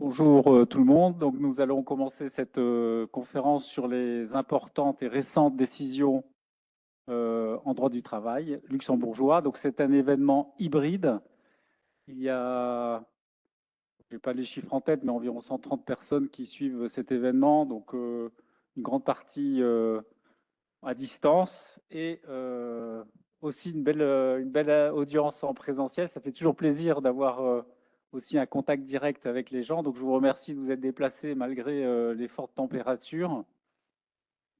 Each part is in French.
Bonjour tout le monde. Donc, nous allons commencer cette conférence sur les importantes et récentes décisions en droit du travail luxembourgeois. Donc, c'est un événement hybride. Il y a, je n'ai pas les chiffres en tête, mais environ 130 personnes qui suivent cet événement. Donc, une grande partie à distance et aussi une belle audience en présentiel. Ça fait toujours plaisir d'avoir aussi un contact direct avec les gens. Donc, je vous remercie de vous être déplacés malgré les fortes températures.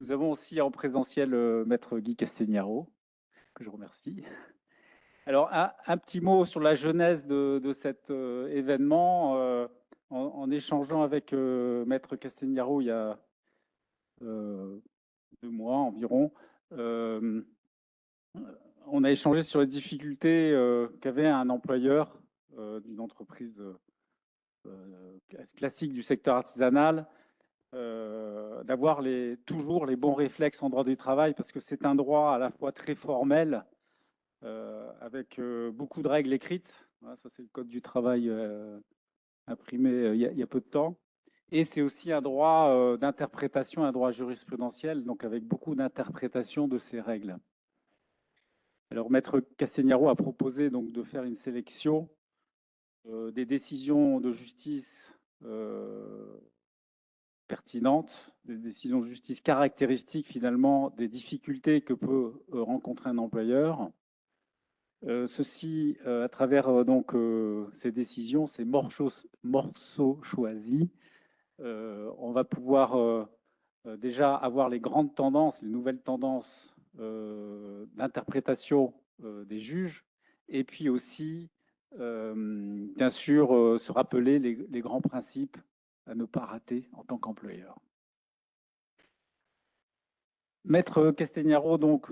Nous avons aussi en présentiel Maître Guy Castagnaro, que je remercie. Alors, un petit mot sur la genèse de cet événement. En échangeant avec Maître Castagnaro il y a 2 mois environ, euh, on a échangé sur les difficultés qu'avait un employeur d'une entreprise classique du secteur artisanal d'avoir toujours les bons réflexes en droit du travail, parce que c'est un droit à la fois très formel, avec beaucoup de règles écrites. Voilà, ça, c'est le Code du travail imprimé il y a peu de temps. Et c'est aussi un droit d'interprétation, un droit jurisprudentiel, donc avec beaucoup d'interprétation de ces règles. Alors, Maître Castagnaro a proposé donc de faire une sélection des décisions de justice pertinentes, des décisions de justice caractéristiques finalement des difficultés que peut rencontrer un employeur. Ceci à travers ces décisions, ces morceaux choisis. On va pouvoir déjà avoir les grandes tendances, les nouvelles tendances d'interprétation des juges, et puis aussi, bien sûr, se rappeler les grands principes à ne pas rater en tant qu'employeur. Maître Castagnaro, donc,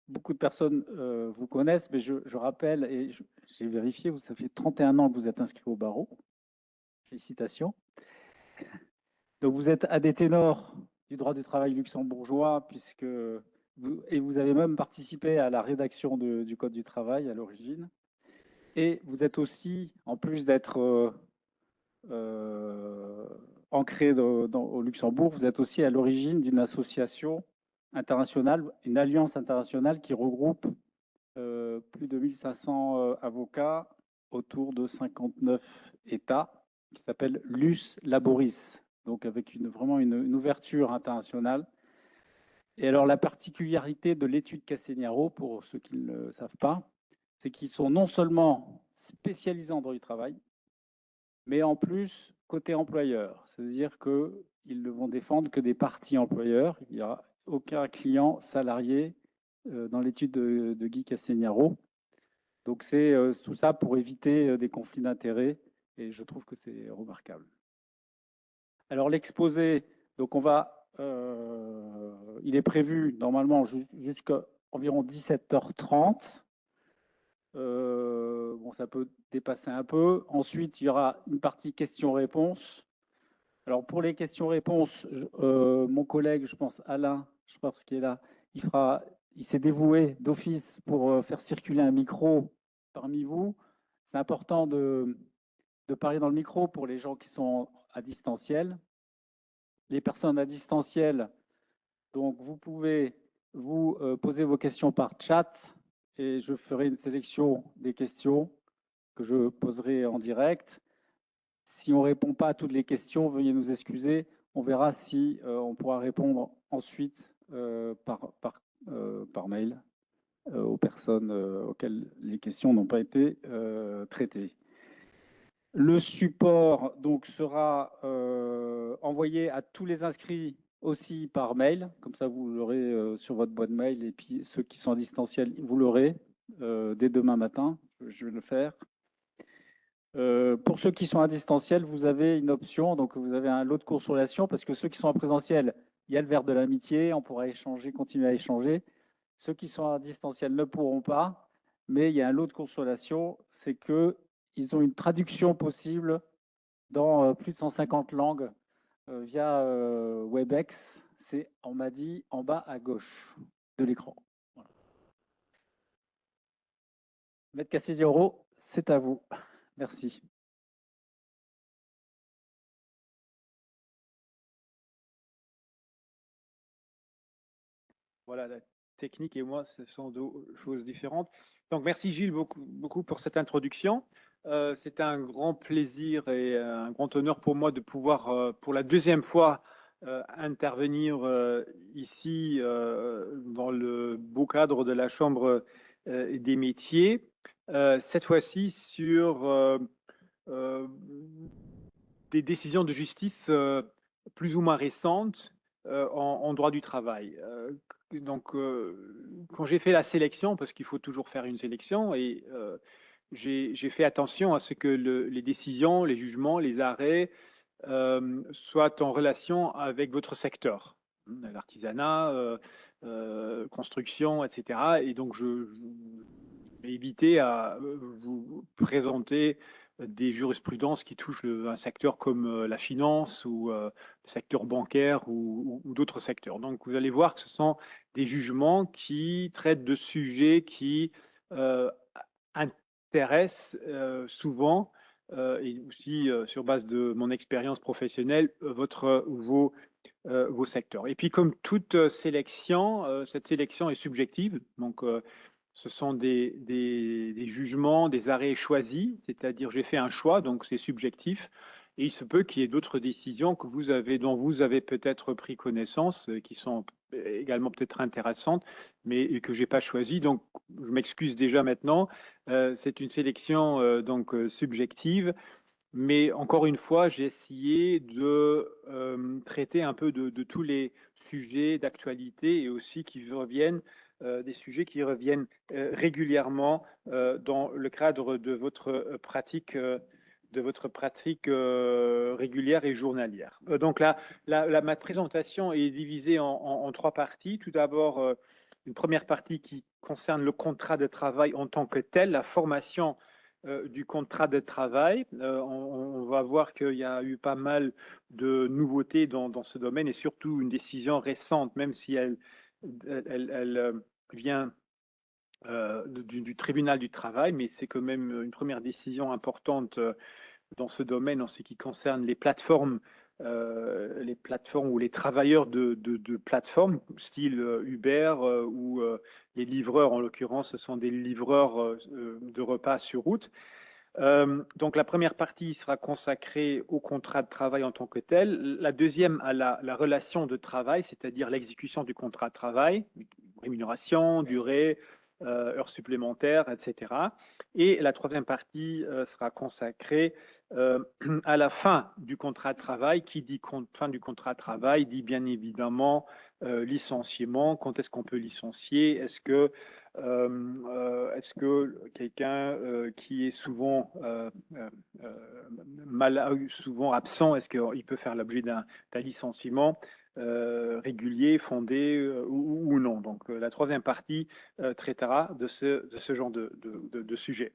beaucoup de personnes vous connaissent, mais je rappelle, et j'ai vérifié, ça fait 31 ans que vous êtes inscrit au barreau. Félicitations. Donc, vous êtes un des ténors du droit du travail luxembourgeois, vous avez même participé à la rédaction du Code du travail à l'origine. Et vous êtes aussi, en plus d'être ancré au Luxembourg, vous êtes aussi à l'origine d'une association internationale, une alliance internationale qui regroupe plus de 1500 avocats autour de 59 États, qui s'appelle Lus Laboris, donc avec vraiment une ouverture internationale. Et alors la particularité de l'étude Castagnaro, pour ceux qui ne le savent pas, c'est qu'ils sont non seulement spécialisés en droit du travail, mais en plus côté employeur. C'est-à-dire qu'ils ne vont défendre que des parties employeurs. Il n'y a aucun client salarié dans l'étude de Guy Castagnaro. Donc c'est tout ça pour éviter des conflits d'intérêts, et je trouve que c'est remarquable. Alors l'exposé, donc il est prévu normalement jusqu'à environ 17h30. Bon, ça peut dépasser un peu. Ensuite, il y aura une partie questions-réponses. Alors pour les questions-réponses, mon collègue, je pense Alain, je pense qu'il est là, il s'est dévoué d'office pour faire circuler un micro parmi vous. C'est important de parler dans le micro pour les gens qui sont à distanciel. Les personnes à distanciel, donc vous pouvez vous poser vos questions par chat, et je ferai une sélection des questions que je poserai en direct. Si on ne répond pas à toutes les questions, veuillez nous excuser. On verra si on pourra répondre ensuite par mail aux personnes auxquelles les questions n'ont pas été traitées. Le support donc sera envoyé à tous les inscrits aussi par mail, comme ça vous l'aurez sur votre boîte mail, et puis ceux qui sont à distanciel, vous l'aurez dès demain matin, je vais le faire. Pour ceux qui sont à distanciel, vous avez une option, donc vous avez un lot de consolation, parce que ceux qui sont en présentiel, il y a le verre de l'amitié, on pourra échanger, continuer à échanger. Ceux qui sont à distanciel ne pourront pas, mais il y a un lot de consolation, c'est qu'ils ont une traduction possible dans plus de 150 langues via WebEx. C'est, on m'a dit, en bas à gauche de l'écran. Voilà. Maître Cassidioro, c'est à vous. Merci. voilà, la technique et moi, ce sont deux choses différentes. Donc, merci Gilles beaucoup pour cette introduction. C'est un grand plaisir et un grand honneur pour moi de pouvoir, pour la deuxième fois, intervenir ici dans le beau cadre de la Chambre des métiers. Cette fois-ci sur euh, des décisions de justice plus ou moins récentes en droit du travail. Donc, quand j'ai fait la sélection, parce qu'il faut toujours faire une sélection, et j'ai fait attention à ce que les décisions, les jugements, les arrêts soient en relation avec votre secteur, l'artisanat, construction, etc. Et donc, je vais éviter à vous présenter des jurisprudences qui touchent un secteur comme la finance ou le secteur bancaire ou d'autres secteurs. Donc, vous allez voir que ce sont des jugements qui traitent de sujets qui intéressent souvent et aussi sur base de mon expérience professionnelle, vos secteurs. Et puis, comme toute sélection, cette sélection est subjective. Donc, ce sont des jugements, des arrêts choisis, c'est-à-dire j'ai fait un choix, donc c'est subjectif. Et il se peut qu'il y ait d'autres décisions que dont vous avez peut-être pris connaissance, qui sont également peut-être intéressantes, mais que j'ai pas choisies. Donc, je m'excuse déjà maintenant. C'est une sélection subjective. Mais encore une fois, j'ai essayé de traiter un peu de tous les sujets d'actualité et aussi qui reviennent, des sujets qui reviennent régulièrement dans le cadre de votre pratique régulière et journalière. Donc là, ma présentation est divisée en trois parties. Tout d'abord, une première partie qui concerne le contrat de travail en tant que tel, la formation du contrat de travail. On va voir qu'il y a eu pas mal de nouveautés dans ce domaine et surtout une décision récente, même si elle vient du tribunal du travail, mais c'est quand même une première décision importante dans ce domaine en ce qui concerne les plateformes ou les travailleurs de plateformes, style Uber ou les livreurs, en l'occurrence, ce sont des livreurs de repas sur route. Donc la première partie sera consacrée au contrat de travail en tant que tel. La deuxième à la relation de travail, c'est-à-dire l'exécution du contrat de travail, rémunération, durée, heures supplémentaires, etc. Et la troisième partie sera consacrée à la fin du contrat de travail. Qui dit fin du contrat de travail dit bien évidemment licenciement. Quand est-ce qu'on peut licencier? Est-ce que quelqu'un qui est souvent souvent absent, est-ce qu'il peut faire l'objet d'un licenciement régulier, fondé ou non? Donc la troisième partie traitera de ce genre de sujet.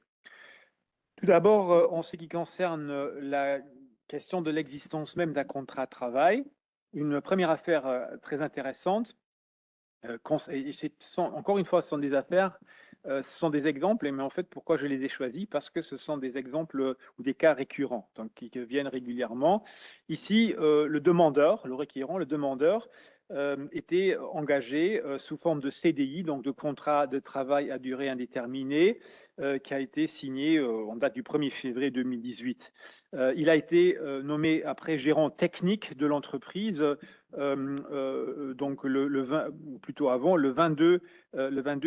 Tout d'abord, en ce qui concerne la question de l'existence même d'un contrat de travail, une première affaire très intéressante, encore une fois, ce sont des affaires, ce sont des exemples, mais en fait, pourquoi je les ai choisis? Parce que ce sont des exemples ou des cas récurrents, donc qui viennent régulièrement. Ici, le requérant, le demandeur, était engagé sous forme de CDI, donc de contrat de travail à durée indéterminée, qui a été signé en date du 1er février 2018. Il a été nommé après gérant technique de l'entreprise donc le 20, ou plutôt avant, le 22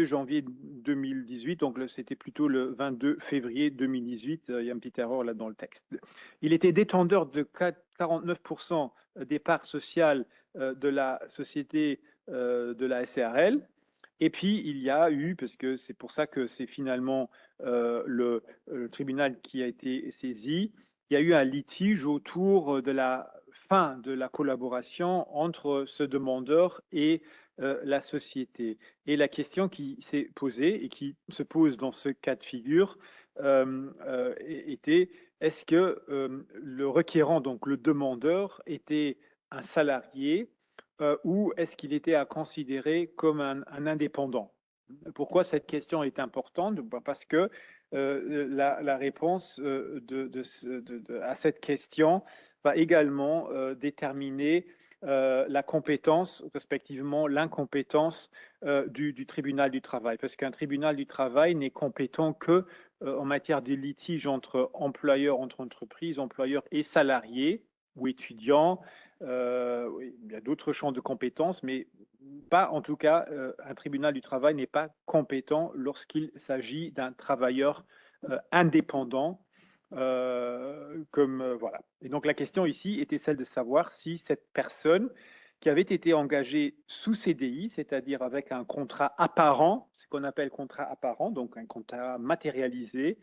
janvier 2018, donc c'était plutôt le 22 février 2018, il y a une petite erreur là dans le texte. Il était détenteur de 49% des parts sociales de la société de la SARL. Et puis, il y a eu, parce que c'est pour ça que c'est finalement le tribunal qui a été saisi, il y a eu un litige autour de la fin de la collaboration entre ce demandeur et la société. Et la question qui s'est posée et qui se pose dans ce cas de figure était, est-ce que le requérant, donc le demandeur, était un salarié ou est-ce qu'il était à considérer comme un indépendant? Pourquoi cette question est importante? Parce que la réponse à cette question va également déterminer la compétence, respectivement l'incompétence du tribunal du travail. Parce qu'un tribunal du travail n'est compétent que en matière de litige entre employeurs, entre entreprises, employeurs et salariés ou étudiants. Oui, il y a d'autres champs de compétences, mais pas, en tout cas, un tribunal du travail n'est pas compétent lorsqu'il s'agit d'un travailleur indépendant. Voilà. Et donc la question ici était celle de savoir si cette personne qui avait été engagée sous CDI, c'est-à-dire avec un contrat apparent, ce qu'on appelle contrat apparent, donc un contrat matérialisé,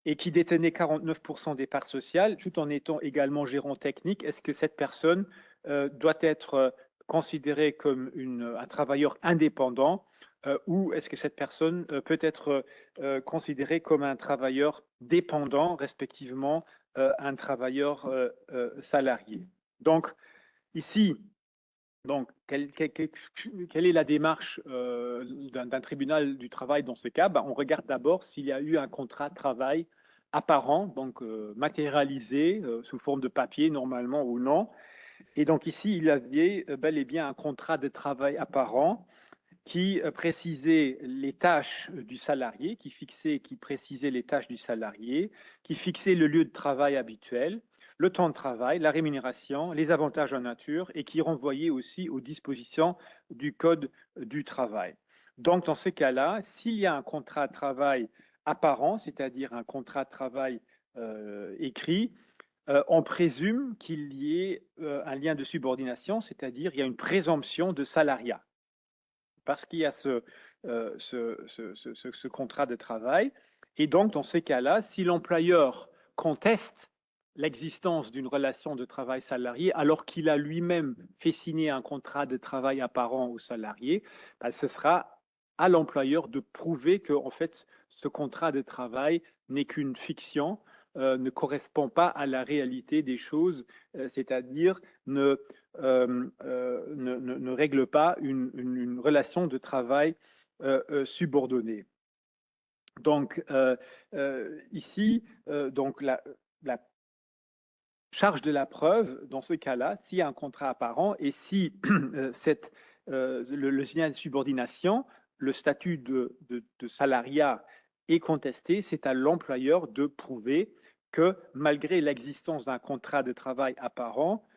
et qui détenait 49% des parts sociales, tout en étant également gérant technique, est-ce que cette personne doit être considérée comme un travailleur indépendant ou est-ce que cette personne peut être considérée comme un travailleur dépendant, respectivement un travailleur salarié. Donc, ici, quelle est la démarche d'un tribunal du travail dans ce cas? On regarde d'abord s'il y a eu un contrat de travail apparent, donc matérialisé sous forme de papier normalement ou non. Et donc ici, il y avait bel et bien un contrat de travail apparent qui précisait les tâches du salarié, qui précisait les tâches du salarié, qui fixait le lieu de travail habituel, le temps de travail, la rémunération, les avantages en nature et qui renvoyait aussi aux dispositions du Code du travail. Donc, dans ce cas-là, s'il y a un contrat de travail apparent, c'est-à-dire un contrat de travail écrit, on présume qu'il y ait un lien de subordination, c'est-à-dire il y a une présomption de salariat parce qu'il y a ce contrat de travail. Et donc, dans ces cas-là, si l'employeur conteste l'existence d'une relation de travail salarié alors qu'il a lui-même fait signer un contrat de travail apparent au salarié, ce sera à l'employeur de prouver que en fait, ce contrat de travail n'est qu'une fiction, ne correspond pas à la réalité des choses, c'est-à-dire ne règle pas une relation de travail subordonnée. Donc, ici, donc la charge de la preuve, dans ce cas-là, s'il y a un contrat apparent et si le signal de subordination, le statut de salariat est contesté, c'est à l'employeur de prouver que malgré l'existence d'un contrat de travail apparent,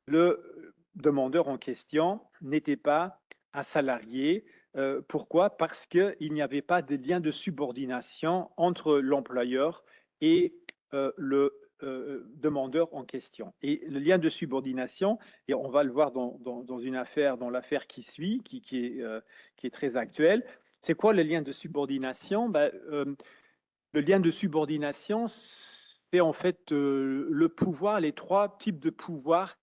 le demandeur en question n'était pas un salarié. Pourquoi? Parce qu'il n'y avait pas de lien de subordination entre l'employeur et le demandeur en question. Et le lien de subordination, et on va le voir dans une affaire, dans l'affaire qui suit, qui est très actuelle, c'est quoi le lien de subordination? Le lien de subordination, c'est en fait le pouvoir, les trois types de pouvoirs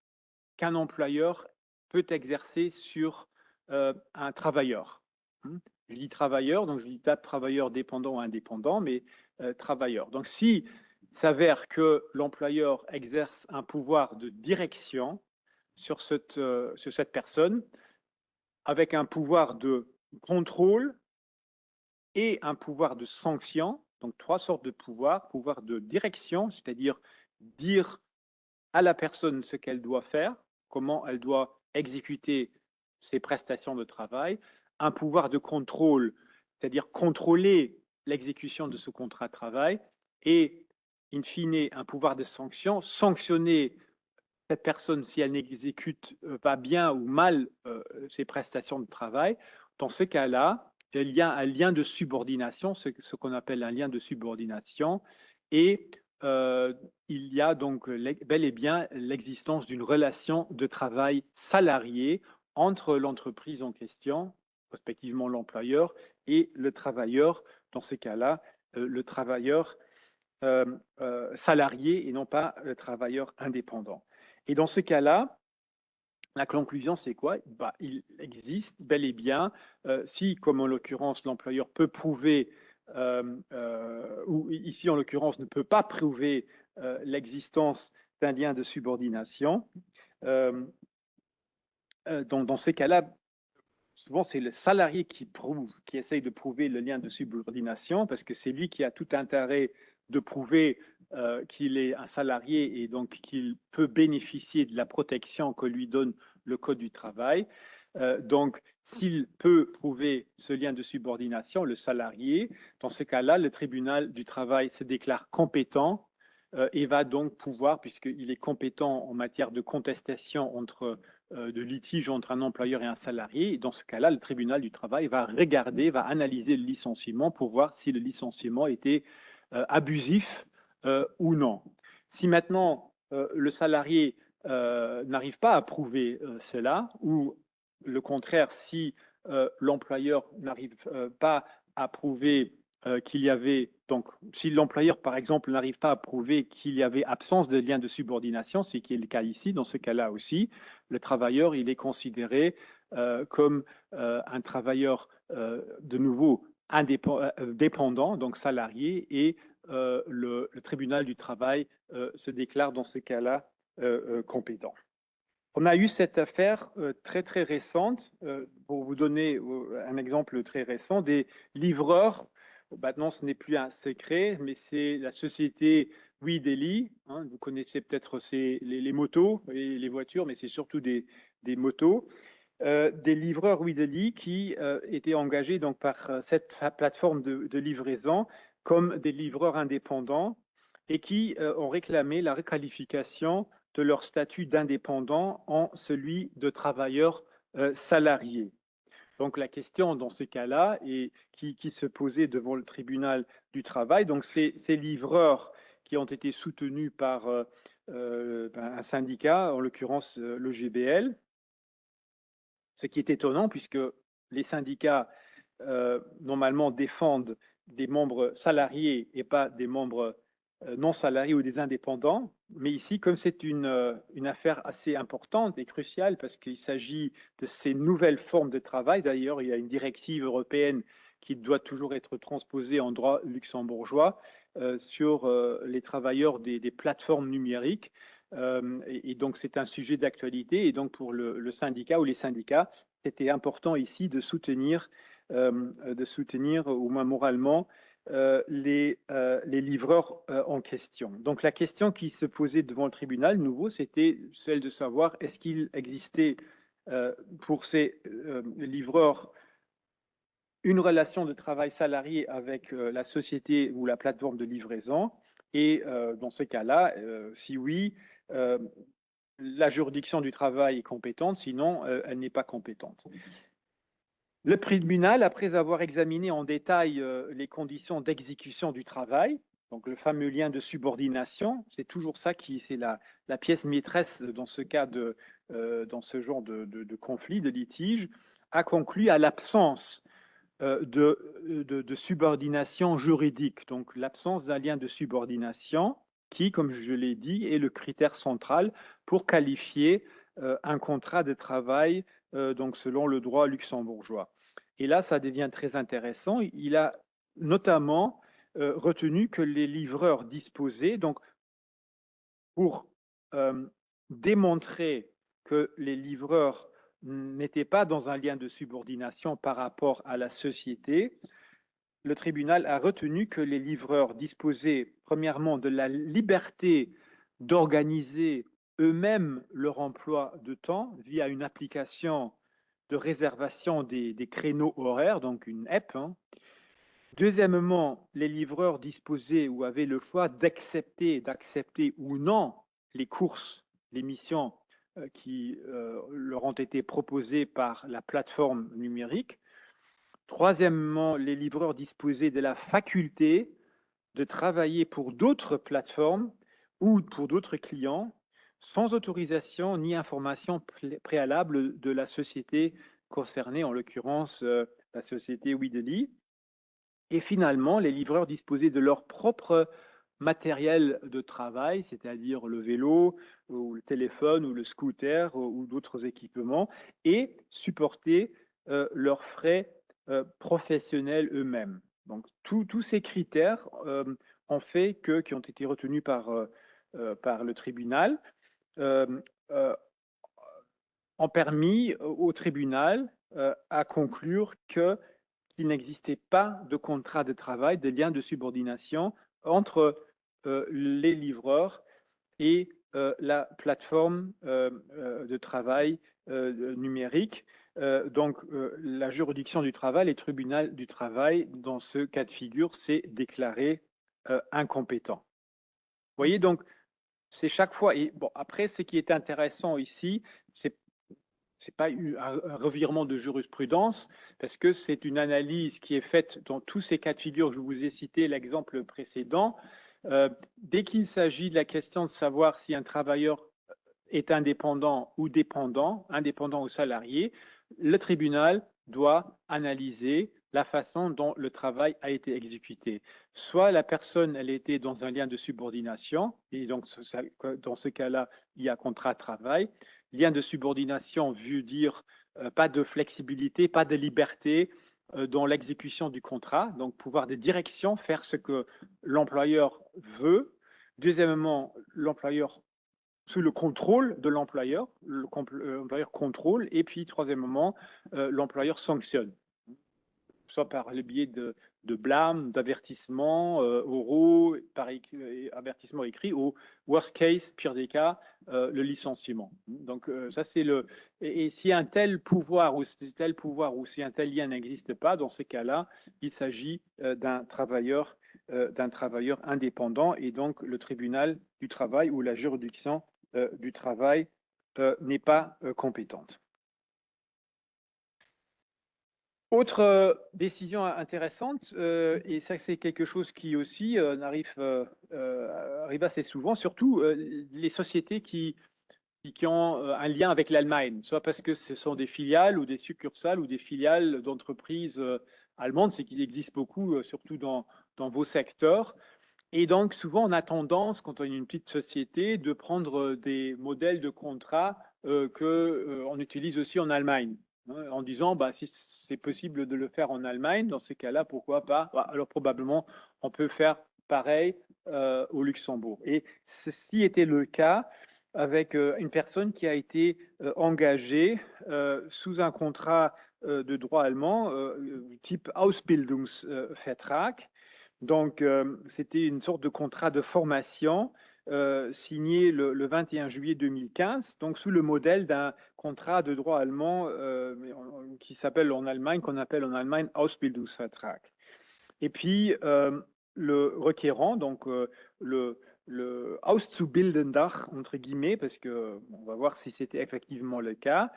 qu'un employeur peut exercer sur un travailleur. Je dis travailleur, donc je ne dis pas travailleur dépendant ou indépendant, mais travailleur. Donc si s'avère que l'employeur exerce un pouvoir de direction sur cette personne, avec un pouvoir de contrôle et un pouvoir de sanction, donc trois sortes de pouvoirs, pouvoir de direction, c'est-à-dire dire à la personne ce qu'elle doit faire, comment elle doit exécuter ses prestations de travail, un pouvoir de contrôle, c'est-à-dire contrôler l'exécution de ce contrat de travail, et, in fine, un pouvoir de sanction, sanctionner cette personne si elle n'exécute pas bien ou mal ses prestations de travail. Dans ce cas-là, il y a un lien de subordination, ce qu'on appelle un lien de subordination, et il y a donc bel et bien l'existence d'une relation de travail salarié entre l'entreprise en question, respectivement l'employeur, et le travailleur, dans ces cas-là, le travailleur salarié et non pas le travailleur indépendant. Et dans ce cas-là, la conclusion, c'est quoi? Il existe bel et bien, si, comme en l'occurrence, l'employeur peut prouver, ou ici, en l'occurrence, ne peut pas prouver l'existence d'un lien de subordination, dans ces cas-là, souvent, c'est le salarié qui essaye de prouver le lien de subordination, parce que c'est lui qui a tout intérêt de prouver qu'il est un salarié et donc qu'il peut bénéficier de la protection que lui donne le Code du travail. Donc, s'il peut prouver ce lien de subordination, le salarié, dans ce cas-là, le tribunal du travail se déclare compétent et va donc pouvoir, puisqu'il est compétent en matière de contestation de litige entre un employeur et un salarié, et dans ce cas-là, le tribunal du travail va regarder, va analyser le licenciement pour voir si le licenciement était abusif ou non. Si maintenant le salarié n'arrive pas à prouver cela, ou le contraire, si l'employeur n'arrive pas à prouver qu'il y avait, donc si l'employeur par exemple n'arrive pas à prouver qu'il y avait absence de lien de subordination, ce qui est le cas ici, dans ce cas-là aussi, le travailleur il est considéré comme un travailleur de nouveau dépendant, donc salarié, et le tribunal du travail se déclare dans ce cas-là compétent. On a eu cette affaire très très récente, pour vous donner un exemple très récent, des livreurs. Maintenant, ce n'est plus un secret, mais c'est la société WeDeli. Hein, vous connaissez peut-être les motos et les voitures, mais c'est surtout des motos. Des livreurs WeDeli qui étaient engagés donc, par cette plateforme de livraison comme des livreurs indépendants et qui ont réclamé la requalification de leur statut d'indépendant en celui de travailleur salarié. Donc la question dans ce cas-là, et qui se posait devant le tribunal du travail, donc ces livreurs qui ont été soutenus par un syndicat, en l'occurrence le GBL, ce qui est étonnant puisque les syndicats normalement défendent des membres salariés et pas des membres non salariés ou des indépendants. Mais ici, comme c'est une affaire assez importante et cruciale parce qu'il s'agit de ces nouvelles formes de travail, d'ailleurs, il y a une directive européenne qui doit toujours être transposée en droit luxembourgeois sur les travailleurs des plateformes numériques. Et donc, c'est un sujet d'actualité. Et donc, pour le syndicat ou les syndicats, c'était important ici de soutenir, au moins moralement, les livreurs en question. Donc, la question qui se posait devant le tribunal, nouveau, c'était celle de savoir est-ce qu'il existait pour ces livreurs une relation de travail salarié avec la société ou la plateforme de livraison. Et dans ce cas-là, si oui, la juridiction du travail est compétente, sinon elle n'est pas compétente. Le tribunal, après avoir examiné en détail les conditions d'exécution du travail, donc le fameux lien de subordination, c'est toujours ça c'est la pièce maîtresse dans ce cas dans ce genre de conflit, de litige, a conclu à l'absence de subordination juridique, donc l'absence d'un lien de subordination qui, comme je l'ai dit, est le critère central pour qualifier un contrat de travail donc selon le droit luxembourgeois. Et là, ça devient très intéressant. Il a notamment retenu que les livreurs disposaient, donc pour démontrer que les livreurs n'étaient pas dans un lien de subordination par rapport à la société, le tribunal a retenu que les livreurs disposaient premièrement de la liberté d'organiser eux-mêmes leur emploi de temps via une application de réservation des créneaux horaires, donc une app. Hein. Deuxièmement, les livreurs disposaient ou avaient le choix d'accepter ou non les courses, les missions qui leur ont été proposées par la plateforme numérique. Troisièmement, les livreurs disposaient de la faculté de travailler pour d'autres plateformes ou pour d'autres clients sans autorisation ni information préalable de la société concernée, en l'occurrence la société WeDeli. Et finalement, les livreurs disposaient de leur propre matériel de travail, c'est-à-dire le vélo, ou le téléphone, ou le scooter, ou d'autres équipements, et supportaient leurs frais professionnels eux-mêmes. Donc, tous ces critères ont fait qui ont été retenus par le tribunal, ont permis au tribunal à conclure qu'il n'existait pas de contrat de travail, de lien de subordination entre les livreurs et la plateforme de travail numérique. Donc, la juridiction du travail, les tribunaux du travail, dans ce cas de figure, c'est déclaré incompétent. Vous voyez, donc, c'est chaque fois. Et bon, après, ce qui est intéressant ici, c'est pas un revirement de jurisprudence, parce que c'est une analyse qui est faite dans tous ces cas de figure. Je vous ai cité l'exemple précédent. Dès qu'il s'agit de la question de savoir si un travailleur est indépendant ou dépendant, indépendant ou salarié, le tribunal doit analyser la façon dont le travail a été exécuté. Soit la personne, elle était dans un lien de subordination, et donc dans ce cas-là, il y a contrat de travail. Lien de subordination veut dire pas de flexibilité, pas de liberté dans l'exécution du contrat, donc pouvoir de direction, faire ce que l'employeur veut. Deuxièmement, l'employeur sous le contrôle de l'employeur, l'employeur contrôle, et puis troisièmement, l'employeur sanctionne, soit par le biais de blâmes, d'avertissements oraux, par avertissements écrits, ou worst case, pire des cas, le licenciement. Donc ça c'est le. Et si un tel pouvoir ou si un tel lien n'existe pas, dans ces cas-là, il s'agit d'un travailleur indépendant, et donc le tribunal du travail ou la juridiction du travail n'est pas compétente. Autre décision intéressante, et ça c'est quelque chose qui aussi arrive assez souvent, surtout les sociétés qui ont un lien avec l'Allemagne, soit parce que ce sont des filiales ou des succursales ou des filiales d'entreprises allemandes, c'est qu'il existe beaucoup, surtout dans vos secteurs. Et donc, souvent, on a tendance, quand on est une petite société, de prendre des modèles de contrats qu'on utilise aussi en Allemagne, hein, en disant, bah, si c'est possible de le faire en Allemagne, dans ces cas-là, pourquoi pas? Bah, alors, probablement, on peut faire pareil au Luxembourg. Et ceci était le cas avec une personne qui a été engagée sous un contrat de droit allemand, type Ausbildungsvertrag. Donc, c'était une sorte de contrat de formation signé le 21 juillet 2015, donc sous le modèle d'un contrat de droit allemand qui s'appelle en Allemagne, qu'on appelle en Allemagne Ausbildungsvertrag. Et puis, le requérant, donc le Auszubildender, entre guillemets, parce que on va voir si c'était effectivement le cas,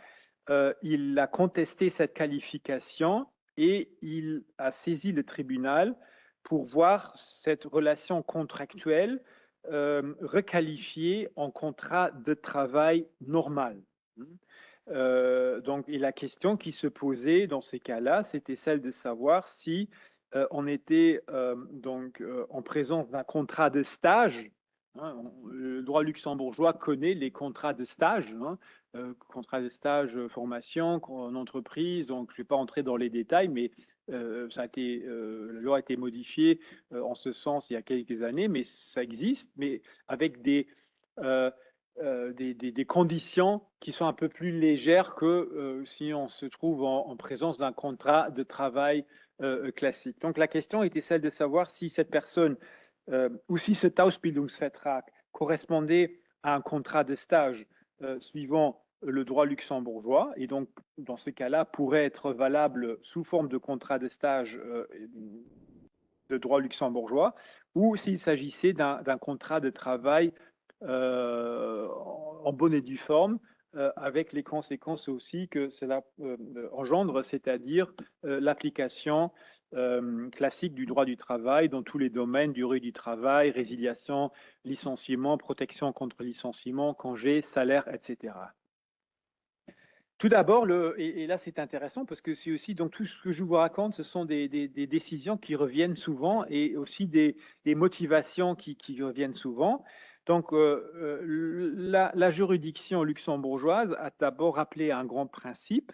il a contesté cette qualification et il a saisi le tribunal pour voir cette relation contractuelle requalifiée en contrat de travail normal. Donc, et la question qui se posait dans ces cas-là, c'était celle de savoir si on était en présence d'un contrat de stage. Hein, le droit luxembourgeois connaît les contrats de stage, hein, contrat de stage formation en entreprise. Donc, je ne vais pas entrer dans les détails, mais la loi a été modifiée en ce sens il y a quelques années, mais ça existe, mais avec des conditions qui sont un peu plus légères que si on se trouve en présence d'un contrat de travail classique. Donc la question était celle de savoir si cette personne ou si cet Ausbildungsvertrag correspondait à un contrat de stage suivant le droit luxembourgeois, et donc dans ce cas-là pourrait être valable sous forme de contrat de stage de droit luxembourgeois, ou s'il s'agissait d'un contrat de travail en bonne et due forme, avec les conséquences aussi que cela engendre, c'est-à-dire l'application classique du droit du travail dans tous les domaines, durée du travail, résiliation, licenciement, protection contre licenciement, congé, salaire, etc. Tout d'abord, et là c'est intéressant parce que c'est aussi, donc tout ce que je vous raconte, ce sont des décisions qui reviennent souvent et aussi des motivations qui reviennent souvent. Donc la juridiction luxembourgeoise a d'abord rappelé un grand principe,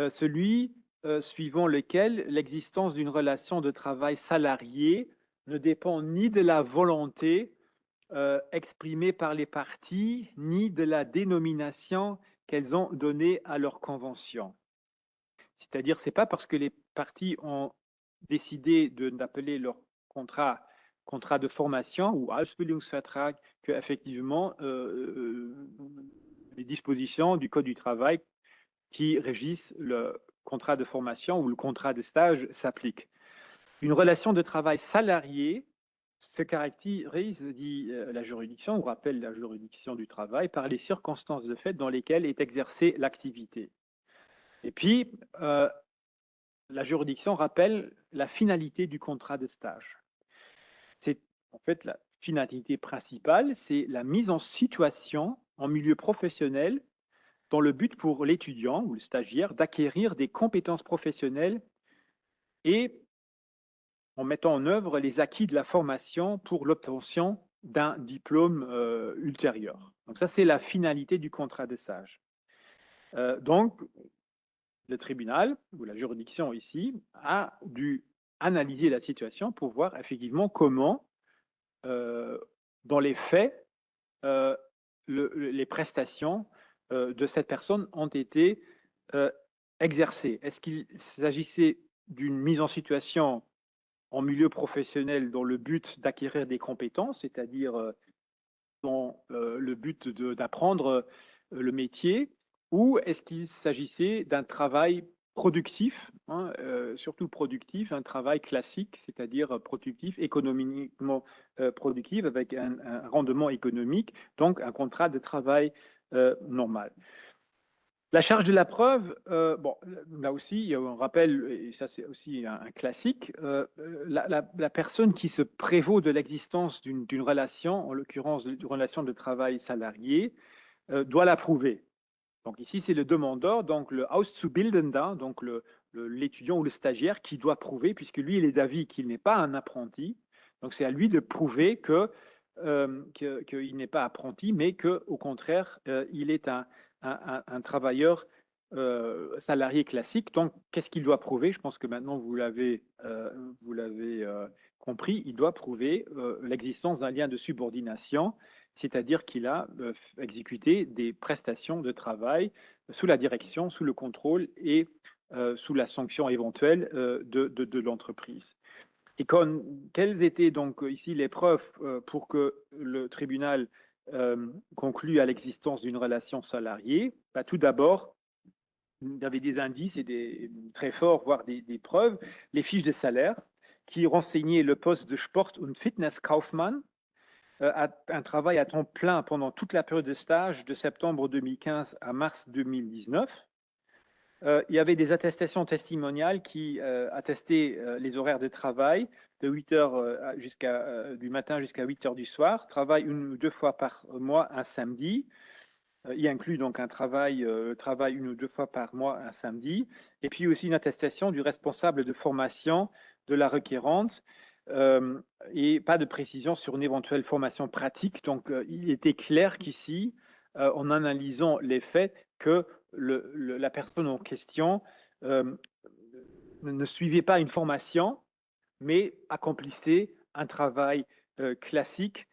celui suivant lequel l'existence d'une relation de travail salarié ne dépend ni de la volonté exprimée par les parties, ni de la dénomination qu'elles ont donnée à leur convention. C'est-à-dire, c'est pas parce que les parties ont décidé d'appeler leur contrat contrat de formation ou Ausbildungsvertrag que effectivement les dispositions du Code du travail qui régissent le contrat de formation ou le contrat de stage s'appliquent. Une relation de travail salarié se caractérise, dit la juridiction, ou rappelle la juridiction du travail, par les circonstances de fait dans lesquelles est exercée l'activité. Et puis, la juridiction rappelle la finalité du contrat de stage. C'est en fait la finalité principale, c'est la mise en situation en milieu professionnel dans le but pour l'étudiant ou le stagiaire d'acquérir des compétences professionnelles et en mettant en œuvre les acquis de la formation pour l'obtention d'un diplôme ultérieur. Donc ça, c'est la finalité du contrat de stage. Donc, le tribunal, ou la juridiction ici, a dû analyser la situation pour voir effectivement comment, dans les faits, les prestations de cette personne ont été exercées. Est-ce qu'il s'agissait d'une mise en situation en milieu professionnel dans le but d'acquérir des compétences, c'est-à-dire dans le but d'apprendre le métier, ou est-ce qu'il s'agissait d'un travail productif, hein, surtout productif, un travail classique, c'est-à-dire productif, économiquement productif, avec un rendement économique, donc un contrat de travail normal. La charge de la preuve, bon, là aussi, il y a un rappel, et ça c'est aussi un classique, la personne qui se prévaut de l'existence d'une relation, en l'occurrence d'une relation de travail salarié, doit la prouver. Donc ici, c'est le demandeur, donc le Auszubildender, donc l'étudiant ou le stagiaire qui doit prouver, puisque lui, il est d'avis qu'il n'est pas un apprenti. Donc c'est à lui de prouver qu'il n'est pas apprenti, mais qu'au contraire, il est un travailleur salarié classique. Donc, qu'est-ce qu'il doit prouver? Je pense que maintenant, vous l'avez compris, il doit prouver l'existence d'un lien de subordination, c'est-à-dire qu'il a exécuté des prestations de travail sous la direction, sous le contrôle et sous la sanction éventuelle de l'entreprise. Et quelles étaient donc ici les preuves pour que le tribunal conclue à l'existence d'une relation salariée? Bah, tout d'abord, il y avait des indices et très forts, voire des preuves, les fiches de salaire qui renseignaient le poste de Sport- und Fitnesskaufmann, un travail à temps plein pendant toute la période de stage de septembre 2015 à mars 2019. Il y avait des attestations testimoniales qui attestaient les horaires de travail de 8 heures du matin jusqu'à 8 heures du soir, travail une ou deux fois par mois un samedi. Il inclut donc un travail une ou deux fois par mois un samedi, et puis aussi une attestation du responsable de formation de la requérante, et pas de précision sur une éventuelle formation pratique. Donc il était clair qu'ici, en analysant les faits, que la personne en question ne suivait pas une formation, mais accomplissait un travail classique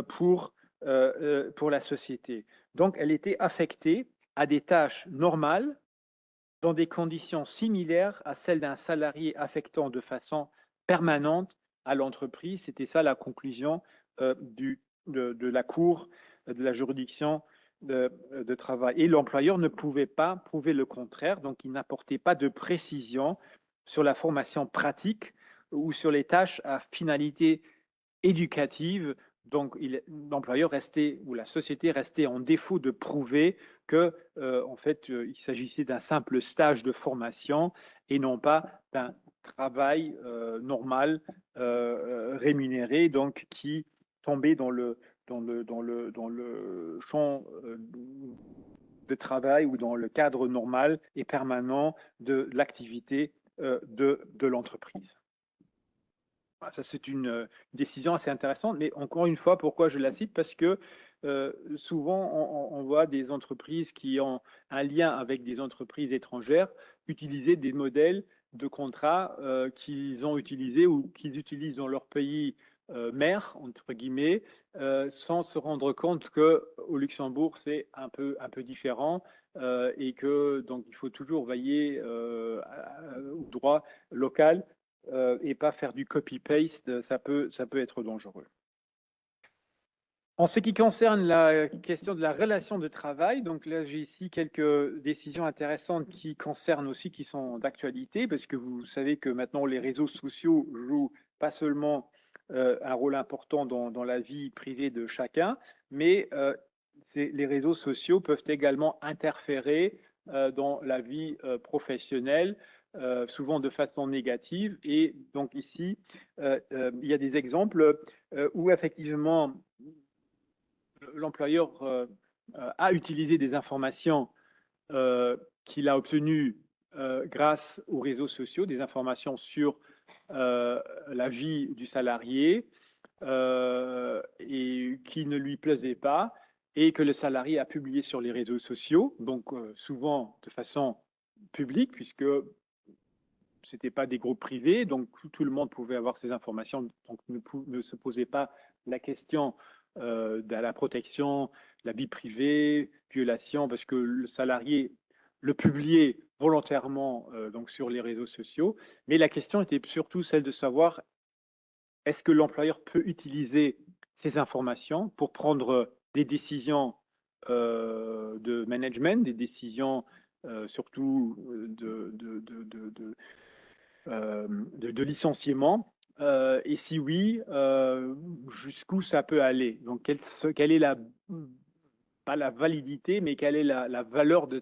pour la société. Donc, elle était affectée à des tâches normales dans des conditions similaires à celles d'un salarié affectant de façon permanente à l'entreprise. C'était ça la conclusion de la Cour, de la juridiction de travail. Et l'employeur ne pouvait pas prouver le contraire, donc il n'apportait pas de précision sur la formation pratique ou sur les tâches à finalité éducative. Donc, l'employeur restait ou la société restait en défaut de prouver que, en fait, il s'agissait d'un simple stage de formation et non pas d'un travail normal rémunéré, donc qui tombait dans le champ de travail ou dans le cadre normal et permanent de l'activité de l'entreprise. Ça, c'est une décision assez intéressante, mais encore une fois, pourquoi je la cite? Parce que souvent, on voit des entreprises qui ont un lien avec des entreprises étrangères utiliser des modèles de contrats qu'ils ont utilisés ou qu'ils utilisent dans leur pays mère, entre guillemets, sans se rendre compte qu'au Luxembourg, c'est un peu différent et que donc il faut toujours veiller au droit local et pas faire du copy-paste, ça peut être dangereux. En ce qui concerne la question de la relation de travail, donc là j'ai ici quelques décisions intéressantes qui concernent aussi, qui sont d'actualité, parce que vous savez que maintenant les réseaux sociaux jouent pas seulement un rôle important dans la vie privée de chacun, mais les réseaux sociaux peuvent également interférer dans la vie professionnelle, souvent de façon négative. Et donc ici, il y a des exemples où effectivement l'employeur a utilisé des informations qu'il a obtenues grâce aux réseaux sociaux, des informations sur la vie du salarié et qui ne lui plaisaient pas et que le salarié a publié sur les réseaux sociaux, donc souvent de façon publique, puisque ce n'était pas des groupes privés, donc tout le monde pouvait avoir ces informations, donc ne se posait pas la question de la protection, la vie privée, violation, parce que le salarié le publiait volontairement donc sur les réseaux sociaux. Mais la question était surtout celle de savoir est-ce que l'employeur peut utiliser ces informations pour prendre des décisions de management, des décisions surtout de licenciement et si oui, jusqu'où ça peut aller. Donc, quelle est pas la validité, mais quelle est la valeur de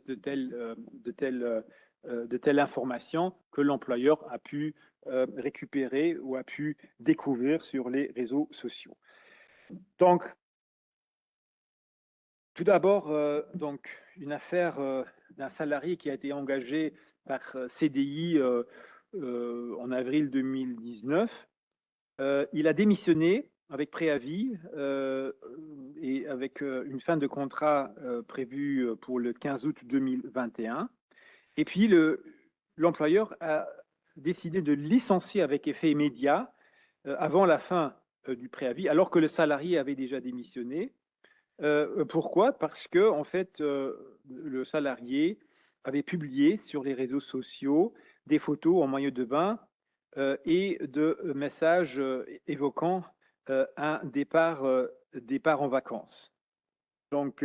telle information que l'employeur a pu récupérer ou a pu découvrir sur les réseaux sociaux. Donc, tout d'abord, donc une affaire d'un salarié qui a été engagé par CDI en avril 2019. Il a démissionné avec préavis et avec une fin de contrat prévue pour le 15 août 2021. Et puis, l'employeur a décidé de licencier avec effet immédiat avant la fin du préavis, alors que le salarié avait déjà démissionné. Pourquoi? Parce que, en fait, le salarié avait publié sur les réseaux sociaux des photos en maillot de bain et de messages évoquant un départ en vacances. Donc,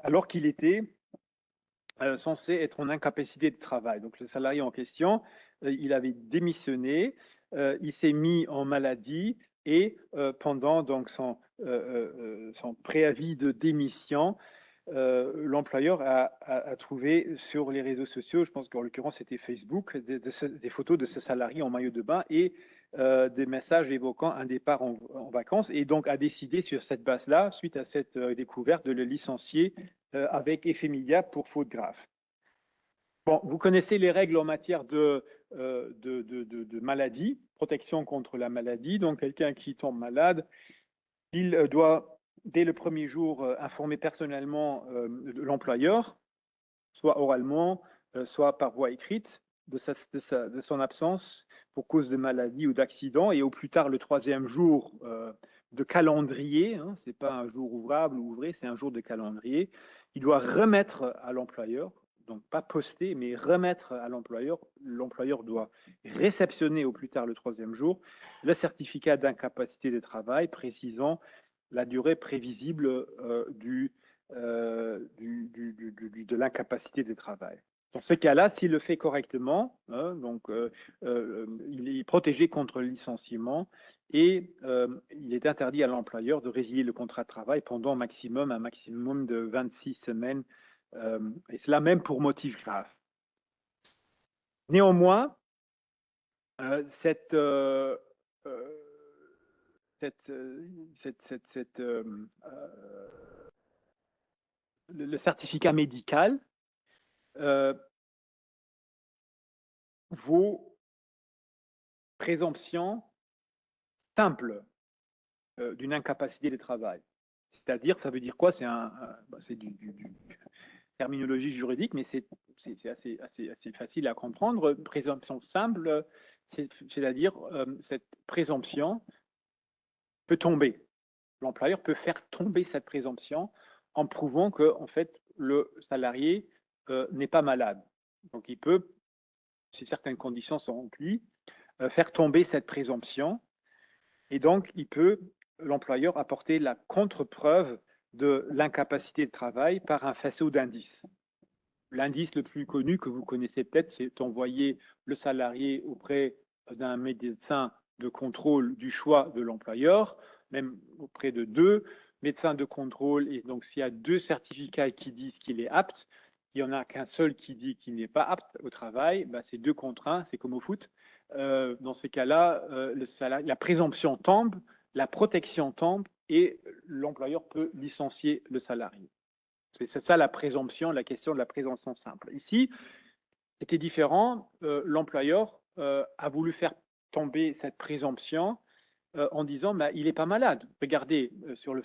alors qu'il était censé être en incapacité de travail. Donc, le salarié en question, il avait démissionné, il s'est mis en maladie et pendant donc son préavis de démission, l'employeur a trouvé sur les réseaux sociaux, je pense qu'en l'occurrence c'était Facebook, des photos de ce salarié en maillot de bain et des messages évoquant un départ en vacances, et donc a décidé sur cette base-là, suite à cette découverte, de le licencier avec effet immédiat pour faute grave. Bon, vous connaissez les règles en matière de maladie, protection contre la maladie. Donc, quelqu'un qui tombe malade, il doit, dès le premier jour, informer personnellement l'employeur, soit oralement, soit par voie écrite, de son absence pour cause de maladie ou d'accident, et au plus tard le troisième jour de calendrier, hein, ce n'est pas un jour ouvrable ou ouvré, c'est un jour de calendrier, il doit remettre à l'employeur, donc pas poster, mais remettre à l'employeur. L'employeur doit réceptionner au plus tard le troisième jour le certificat d'incapacité de travail précisant la durée prévisible de l'incapacité de travail. Dans ce cas-là, s'il le fait correctement, hein, donc, il est protégé contre le licenciement et il est interdit à l'employeur de résilier le contrat de travail pendant un maximum de 26 semaines, et cela même pour motif grave. Néanmoins, le certificat médical vaut présomption simple d'une incapacité de travail. C'est-à-dire, ça veut dire quoi? C'est du terminologie juridique, mais c'est assez facile à comprendre. Présomption simple, c'est-à-dire cette présomption peut tomber. L'employeur peut faire tomber cette présomption en prouvant que, en fait, le salarié n'est pas malade. Donc, il peut si certaines conditions sont remplies, faire tomber cette présomption. Et donc, l'employeur apporter la contre-preuve de l'incapacité de travail par un faisceau d'indices. L'indice le plus connu que vous connaissez peut-être, c'est envoyer le salarié auprès d'un médecin de contrôle du choix de l'employeur, même auprès de 2 médecins de contrôle. Et donc, s'il y a 2 certificats qui disent qu'il est apte, il n'y en a qu'un seul qui dit qu'il n'est pas apte au travail, ben, c'est 2 contre 1, c'est comme au foot. Dans ces cas-là, la présomption tombe, la protection tombe et l'employeur peut licencier le salarié. C'est ça la présomption, la question de la présomption simple. Ici, c'était différent. L'employeur a voulu faire tomber cette présomption en disant bah, il n'est pas malade. Regardez, sur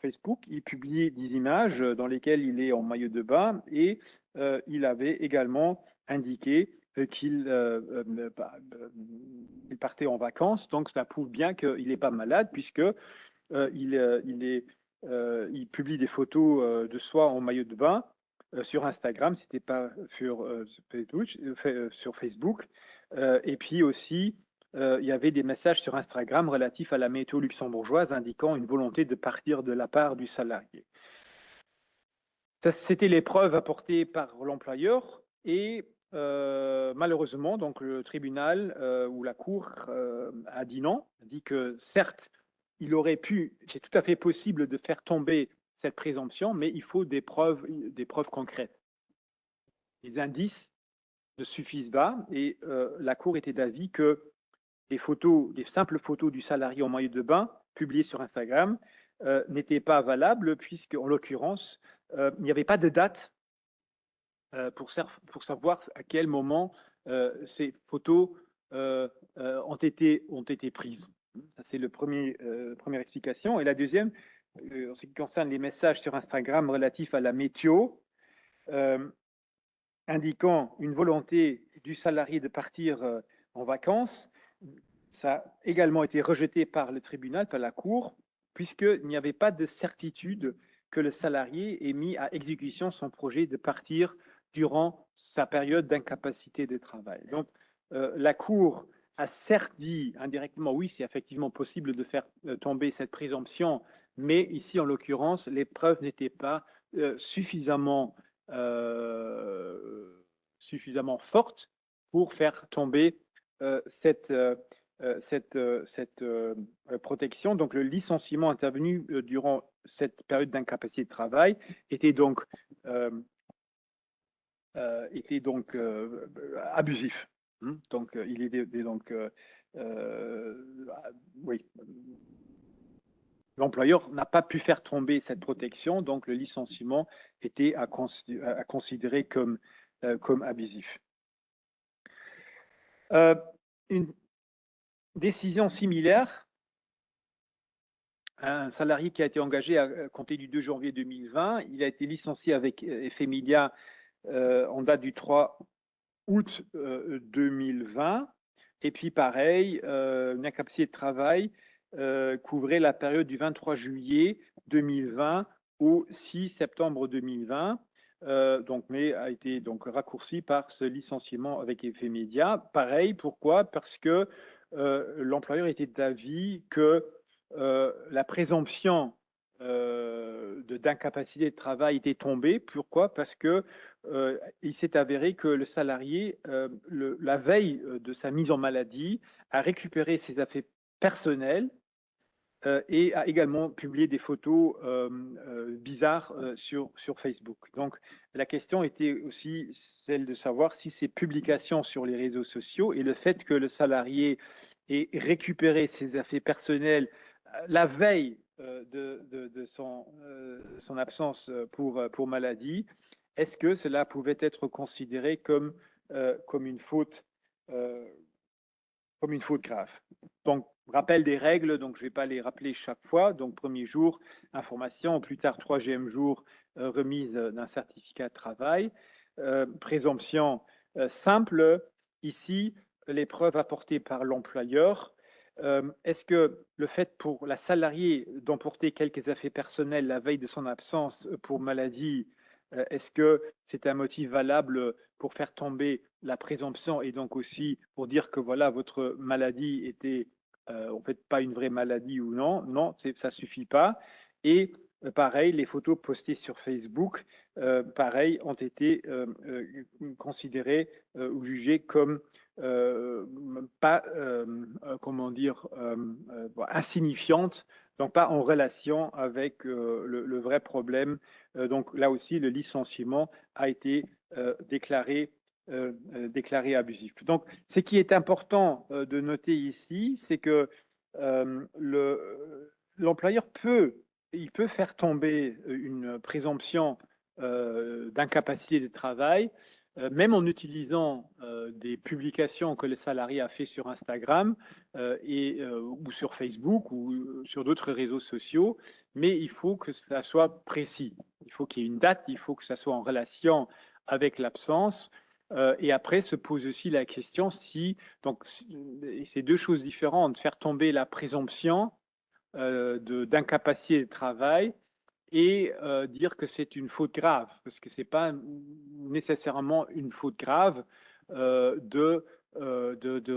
Facebook, il publie des images dans lesquelles il est en maillot de bain et il avait également indiqué qu'il partait en vacances. Donc, ça prouve bien qu'il n'est pas malade puisque il publie des photos de soi en maillot de bain sur Instagram, c'était pas sur Facebook. Et puis aussi, il y avait des messages sur Instagram relatifs à la météo luxembourgeoise indiquant une volonté de partir de la part du salarié. C'était les preuves apportées par l'employeur et malheureusement, donc le tribunal ou la cour a dit non, a dit que certes, c'est tout à fait possible de faire tomber cette présomption, mais il faut des preuves concrètes. Les indices ne suffisent pas et la Cour était d'avis que les simples photos du salarié en maillot de bain publiées sur Instagram n'étaient pas valables puisque, en l'occurrence, il n'y avait pas de date pour savoir à quel moment ces photos ont été prises. Ça, c'est la première explication. Et la deuxième, en ce qui concerne les messages sur Instagram relatifs à la météo, indiquant une volonté du salarié de partir en vacances, ça a également été rejeté par le tribunal, par la Cour, puisqu'il n'y avait pas de certitude que le salarié ait mis à exécution son projet de partir durant sa période d'incapacité de travail. Donc, la Cour a certes dit indirectement, oui, c'est effectivement possible de faire tomber cette présomption, mais ici, en l'occurrence, les preuves n'étaient pas suffisamment fortes pour faire tomber cette protection. Donc, le licenciement intervenu durant cette période d'incapacité de travail était donc abusif. Donc, il était donc oui. L'employeur n'a pas pu faire tomber cette protection, donc le licenciement était à considérer comme abusif. Une décision similaire, un salarié qui a été engagé à compter du 2 janvier 2020, il a été licencié avec effet immédiat en date du 3 août 2020. Et puis pareil, une incapacité de travail couvrait la période du 23 juillet 2020 au 6 septembre 2020. Mais a été donc raccourci par ce licenciement avec effet immédiat. Pareil, pourquoi? Parce que l'employeur était d'avis que la présomption d'incapacité de travail était tombée. Pourquoi? Parce que il s'est avéré que le salarié, la veille de sa mise en maladie, a récupéré ses affaires personnelles et a également publié des photos bizarres sur Facebook. Donc, la question était aussi celle de savoir si ces publications sur les réseaux sociaux et le fait que le salarié ait récupéré ses affaires personnelles la veille de son absence pour maladie, est-ce que cela pouvait être considéré comme une faute grave? Donc, rappel des règles, donc je ne vais pas les rappeler chaque fois. Donc, premier jour, information, au plus tard, troisième jour, remise d'un certificat de travail. Présomption simple, ici, les preuves apportées par l'employeur. Est-ce que le fait pour la salariée d'emporter quelques affaires personnelles la veille de son absence pour maladie Est-ce que c'est un motif valable pour faire tomber la présomption et donc aussi pour dire que voilà, votre maladie était en fait pas une vraie maladie ou non? Non, ça suffit pas. Et pareil, les photos postées sur Facebook, pareil, ont été considérées ou jugées comme pas, comment dire, insignifiantes, donc pas en relation avec le vrai problème. Donc là aussi, le licenciement a été déclaré abusif. Donc, ce qui est important de noter ici, c'est que l'employeur il peut faire tomber une présomption d'incapacité de travail, même en utilisant des publications que le salarié a fait sur Instagram ou sur Facebook ou sur d'autres réseaux sociaux, mais il faut que ça soit précis. Il faut qu'il y ait une date, il faut que ça soit en relation avec l'absence. Et après se pose aussi la question si, donc, c'est deux choses différentes, faire tomber la présomption d'incapacité de travail et dire que c'est une faute grave, parce que ce n'est pas nécessairement une faute grave de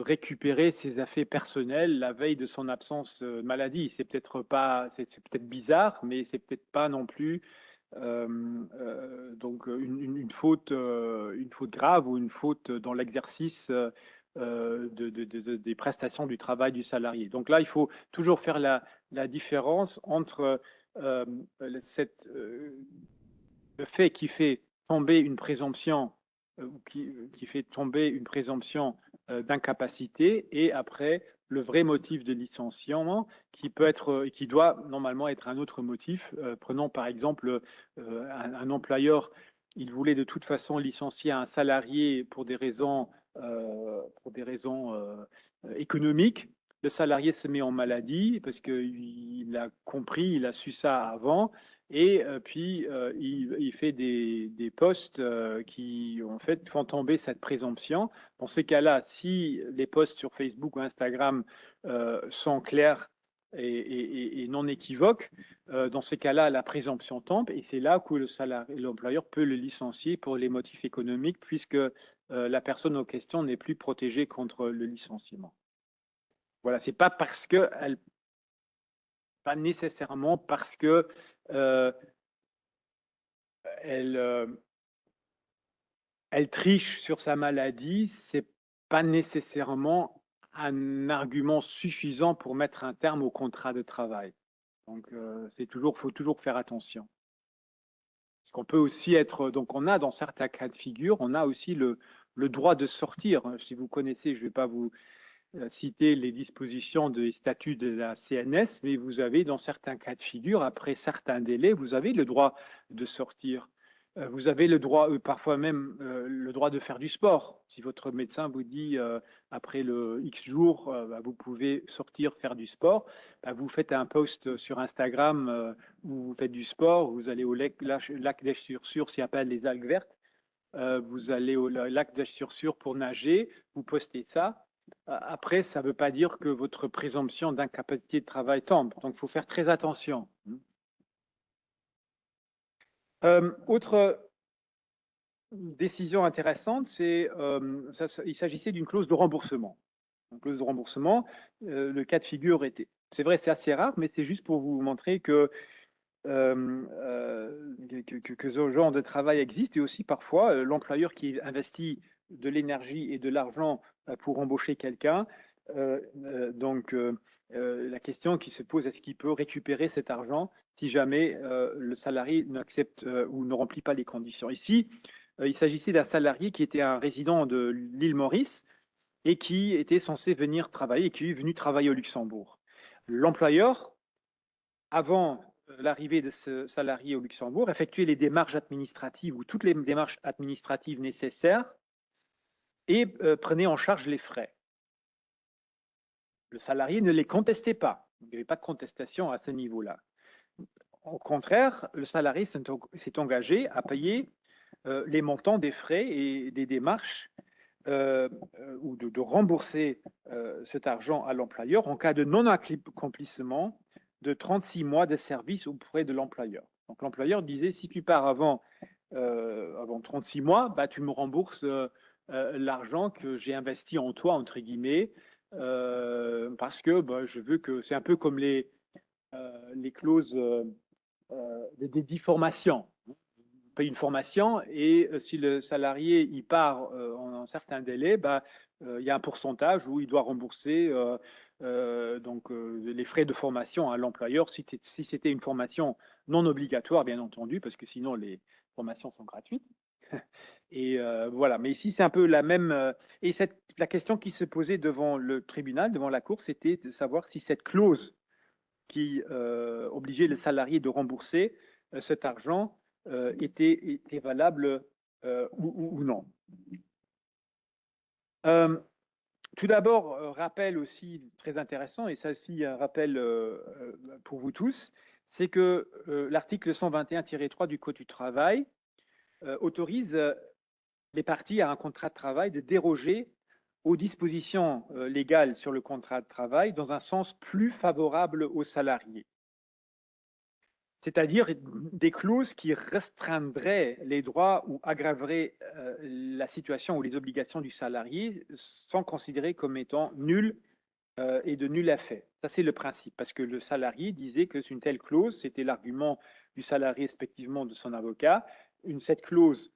récupérer ses affaires personnelles la veille de son absence maladie. C'est peut-être pas, c'est peut-être bizarre, mais c'est peut-être pas non plus donc une faute grave ou une faute dans l'exercice des prestations du travail du salarié. Donc là, il faut toujours faire la différence entre euh, cette, le fait qui fait tomber une présomption qui fait tomber une présomption d'incapacité et après le vrai motif de licenciement qui peut être qui doit normalement être un autre motif. Prenons par exemple un employeur, il voulait de toute façon licencier un salarié pour des raisons économiques. Le salarié se met en maladie parce qu'il a compris, il a su ça avant, et puis il fait des posts qui en fait font tomber cette présomption. Dans ces cas-là, si les posts sur Facebook ou Instagram sont clairs et non équivoques, dans ces cas-là, la présomption tombe et c'est là que l'employeur peut le licencier pour les motifs économiques puisque la personne en question n'est plus protégée contre le licenciement. Voilà, c'est pas parce que pas nécessairement parce que euh, elle, elle triche sur sa maladie, c'est pas nécessairement un argument suffisant pour mettre un terme au contrat de travail. Donc, faut toujours faire attention. Parce qu'on peut aussi être, donc on a dans certains cas de figure, on a aussi le droit de sortir. Si vous connaissez, je ne vais pas vous citer les dispositions des statuts de la CNS, mais vous avez dans certains cas de figure, après certains délais, vous avez le droit de sortir. Vous avez le droit, parfois même le droit de faire du sport. Si votre médecin vous dit après le X jours, bah, vous pouvez sortir faire du sport, bah, vous faites un post sur Instagram où vous faites du sport, vous allez au lac d'Esch-sur-Sur, s'il appelle les algues vertes, vous allez au lac d'Esch-sur-Sur pour nager, vous postez ça. Après, ça ne veut pas dire que votre présomption d'incapacité de travail tombe. Donc, il faut faire très attention. Autre décision intéressante, il s'agissait d'une clause de remboursement. Une clause de remboursement, le cas de figure était, c'est vrai, c'est assez rare, mais c'est juste pour vous montrer que ce genre de travail existe et aussi parfois l'employeur qui investit de l'énergie et de l'argent pour embaucher quelqu'un. La question qui se pose, est-ce qu'il peut récupérer cet argent si jamais le salarié n'accepte ou ne remplit pas les conditions? Ici, il s'agissait d'un salarié qui était un résident de l'île Maurice et qui était censé venir travailler et qui est venu travailler au Luxembourg. L'employeur, avant l'arrivée de ce salarié au Luxembourg, effectuait les démarches administratives ou toutes les démarches administratives nécessaires et prenait en charge les frais. Le salarié ne les contestait pas. Il n'y avait pas de contestation à ce niveau-là. Au contraire, le salarié s'est engagé à payer les montants des frais et des démarches ou de rembourser cet argent à l'employeur en cas de non-accomplissement de 36 mois de service auprès de l'employeur. Donc l'employeur disait, si tu pars avant avant 36 mois, bah, tu me rembourses l'argent que j'ai investi en toi, entre guillemets, parce que bah, je veux que c'est un peu comme les clauses des formations. On paye une formation et si le salarié il part en un certain délai, bah, il y a un pourcentage où il doit rembourser les frais de formation à l'employeur si c'était une formation non obligatoire, bien entendu, parce que sinon les formations sont gratuites. Et voilà, mais ici c'est un peu la même. Et la question qui se posait devant le tribunal, devant la cour, c'était de savoir si cette clause qui obligeait le salarié de rembourser cet argent était valable ou non. Tout d'abord, rappel aussi très intéressant, et ça aussi un rappel pour vous tous, c'est que l'article 121-3 du Code du travail autorise les parties à un contrat de travail de déroger aux dispositions légales sur le contrat de travail dans un sens plus favorable aux salariés. C'est-à-dire des clauses qui restreindraient les droits ou aggraveraient la situation ou les obligations du salarié sans considérer comme étant nulles et de nul effet. Ça, c'est le principe, parce que le salarié disait que une telle clause, c'était l'argument du salarié, respectivement de son avocat, cette clause,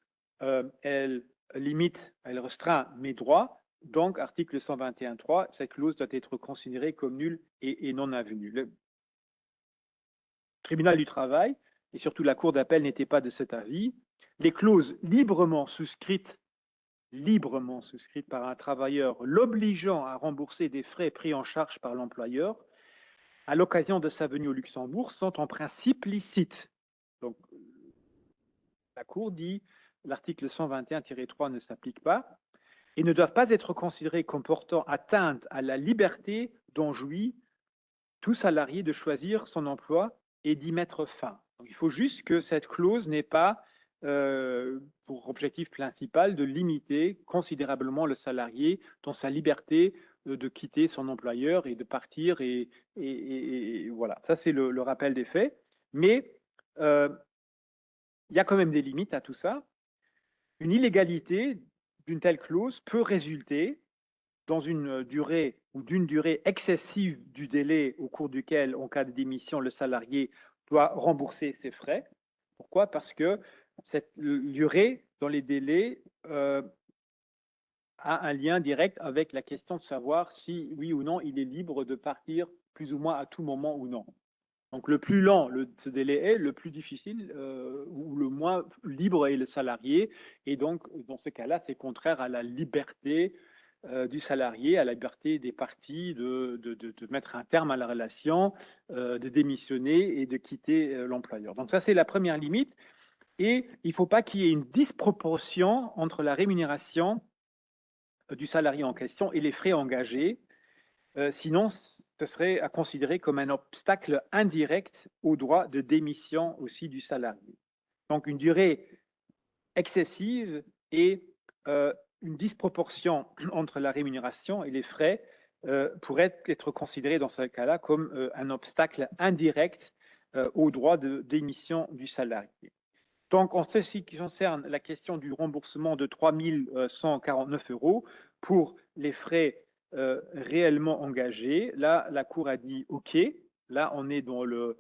elle limite, elle restreint mes droits, donc article 121.3, cette clause doit être considérée comme nulle et non avenue. Le tribunal du travail, et surtout la cour d'appel n'était pas de cet avis. Les clauses librement souscrites par un travailleur l'obligeant à rembourser des frais pris en charge par l'employeur à l'occasion de sa venue au Luxembourg sont en principe licites. Donc, la Cour dit l'article 121-3 ne s'applique pas et ne doivent pas être considérés comme portant atteinte à la liberté dont jouit tout salarié de choisir son emploi et d'y mettre fin. Donc, il faut juste que cette clause n'ait pas pour objectif principal de limiter considérablement le salarié dans sa liberté de quitter son employeur et de partir. Et voilà, ça c'est le rappel des faits. Mais il y a quand même des limites à tout ça. Une illégalité d'une telle clause peut résulter dans une durée ou d'une durée excessive du délai au cours duquel, en cas de démission, le salarié doit rembourser ses frais. Pourquoi? Parce que cette durée dans les délais a un lien direct avec la question de savoir si, oui ou non, il est libre de partir plus ou moins à tout moment ou non. Donc, le plus lent ce délai est, le plus difficile ou le moins libre est le salarié. Et donc, dans ce cas-là, c'est contraire à la liberté du salarié, à la liberté des parties de mettre un terme à la relation, de démissionner et de quitter l'employeur. Donc, ça, c'est la première limite. Et il ne faut pas qu'il y ait une disproportion entre la rémunération du salarié en question et les frais engagés. Sinon, ce serait à considérer comme un obstacle indirect au droit de démission aussi du salarié. Donc, une durée excessive et une disproportion entre la rémunération et les frais pourrait être considérée dans ce cas-là comme un obstacle indirect au droit de démission du salarié. Donc, en ce qui concerne la question du remboursement de 3 149 € pour les frais réellement engagés, là, la Cour a dit OK, là, on est dans le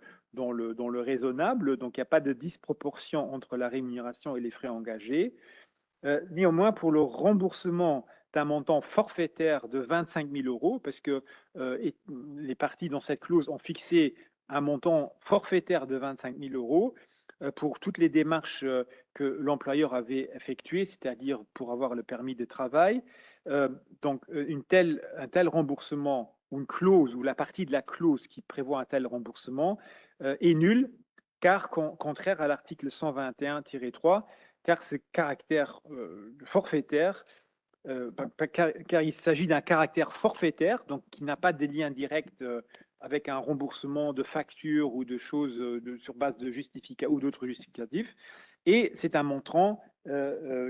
raisonnable, donc il n'y a pas de disproportion entre la rémunération et les frais engagés. Néanmoins, pour le remboursement d'un montant forfaitaire de 25 000 €, parce que les parties dans cette clause ont fixé un montant forfaitaire de 25 000 € pour toutes les démarches que l'employeur avait effectuées, c'est-à-dire pour avoir le permis de travail. Donc, un tel remboursement ou une clause ou la partie de la clause qui prévoit un tel remboursement est nulle, car contraire à l'article 121-3, car ce caractère forfaitaire, car il s'agit d'un caractère forfaitaire, donc qui n'a pas de lien direct avec un remboursement de factures ou de choses sur base de justificatifs ou d'autres justificatifs. Et c'est un montant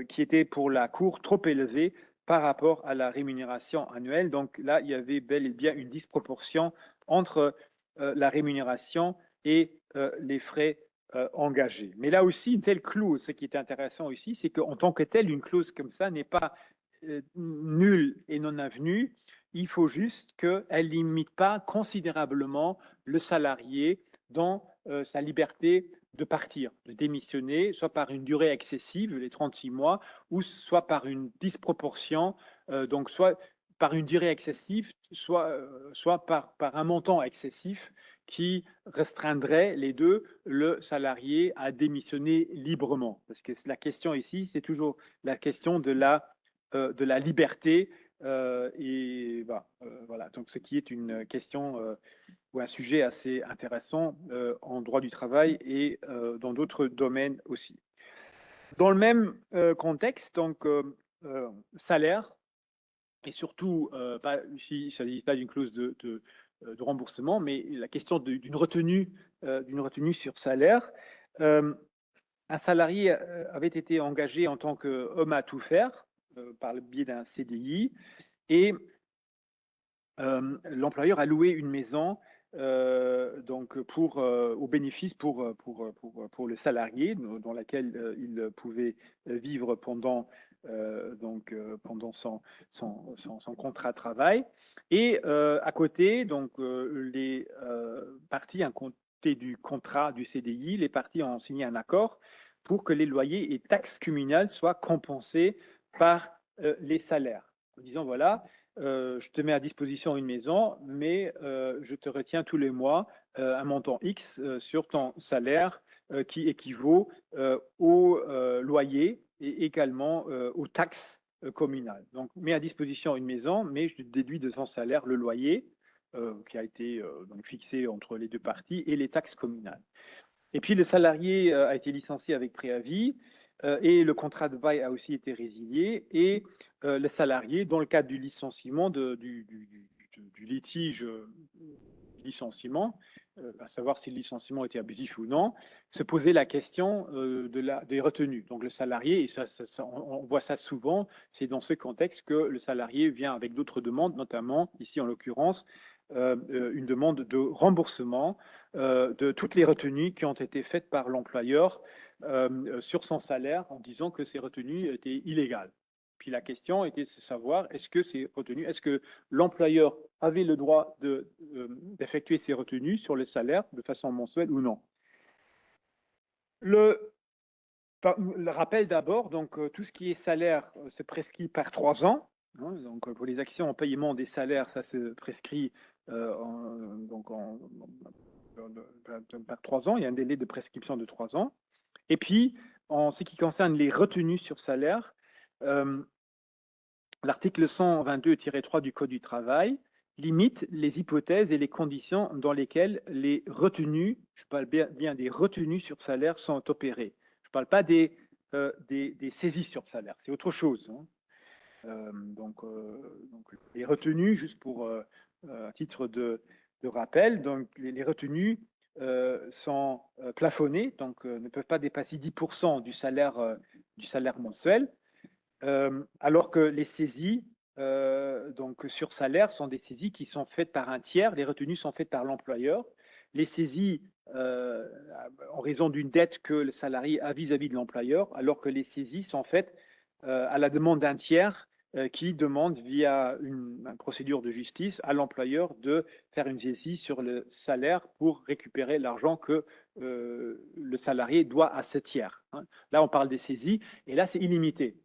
qui était pour la Cour trop élevé par rapport à la rémunération annuelle. Donc là, il y avait bel et bien une disproportion entre la rémunération et les frais engagé. Mais là aussi, une telle clause, ce qui est intéressant aussi, c'est qu'en tant que telle, une clause comme ça n'est pas nulle et non avenue. Il faut juste qu'elle ne limite pas considérablement le salarié dans sa liberté de partir, de démissionner, soit par une durée excessive, les 36 mois, ou soit par une disproportion, donc soit par une durée excessive, soit par un montant excessif qui restreindrait les deux, le salarié à démissionner librement. Parce que la question ici, c'est toujours la question de la liberté. Et voilà, donc ce qui est une question ou un sujet assez intéressant en droit du travail et dans d'autres domaines aussi. Dans le même contexte, donc salaire, et surtout, ici, il ne s'agit pas d'une clause de remboursement, mais la question d'une retenue sur salaire. Un salarié avait été engagé en tant qu'homme à tout faire par le biais d'un CDI et l'employeur a loué une maison donc au bénéfice pour le salarié dans laquelle il pouvait vivre pendant son contrat de travail. Et à côté, donc les parties, à côté du contrat du CDI, les parties ont signé un accord pour que les loyers et taxes communales soient compensés par les salaires. En disant, voilà, je te mets à disposition une maison, mais je te retiens tous les mois un montant X sur ton salaire qui équivaut au loyer et également aux taxes communales. Donc, mets à disposition une maison, mais je déduis de son salaire le loyer qui a été donc fixé entre les deux parties et les taxes communales. Et puis, le salarié a été licencié avec préavis et le contrat de bail a aussi été résilié. Et le salarié, dans le cadre du licenciement, du litige licenciement, à savoir si le licenciement était abusif ou non, se posait la question des retenues. Donc le salarié, et on voit ça souvent, c'est dans ce contexte que le salarié vient avec d'autres demandes, notamment, ici en l'occurrence, une demande de remboursement de toutes les retenues qui ont été faites par l'employeur sur son salaire en disant que ces retenues étaient illégales. Puis la question était de savoir est-ce que ces retenues, est-ce que l'employeur avait le droit d'effectuer ces retenues sur le salaire de façon mensuelle ou non. Le rappel d'abord, donc tout ce qui est salaire se prescrit par 3 ans. Hein, donc pour les actions en paiement des salaires, ça se prescrit par 3 ans. Il y a un délai de prescription de 3 ans. Et puis, en ce qui concerne les retenues sur salaire, l'article 122-3 du Code du travail limite les hypothèses et les conditions dans lesquelles les retenues, je parle bien des retenues sur salaire, sont opérées. Je ne parle pas des saisies sur salaire, c'est autre chose. Hein. Donc, les retenues, juste pour un titre de rappel, donc les retenues sont plafonnées, donc ne peuvent pas dépasser 10% du salaire mensuel, alors que les saisies donc sur salaire sont des saisies qui sont faites par un tiers, les retenues sont faites par l'employeur. Les saisies en raison d'une dette que le salarié a vis-à-vis de l'employeur, alors que les saisies sont faites à la demande d'un tiers qui demande via une procédure de justice à l'employeur de faire une saisie sur le salaire pour récupérer l'argent que le salarié doit à ce tiers. Hein. Là, on parle des saisies et là, c'est illimité.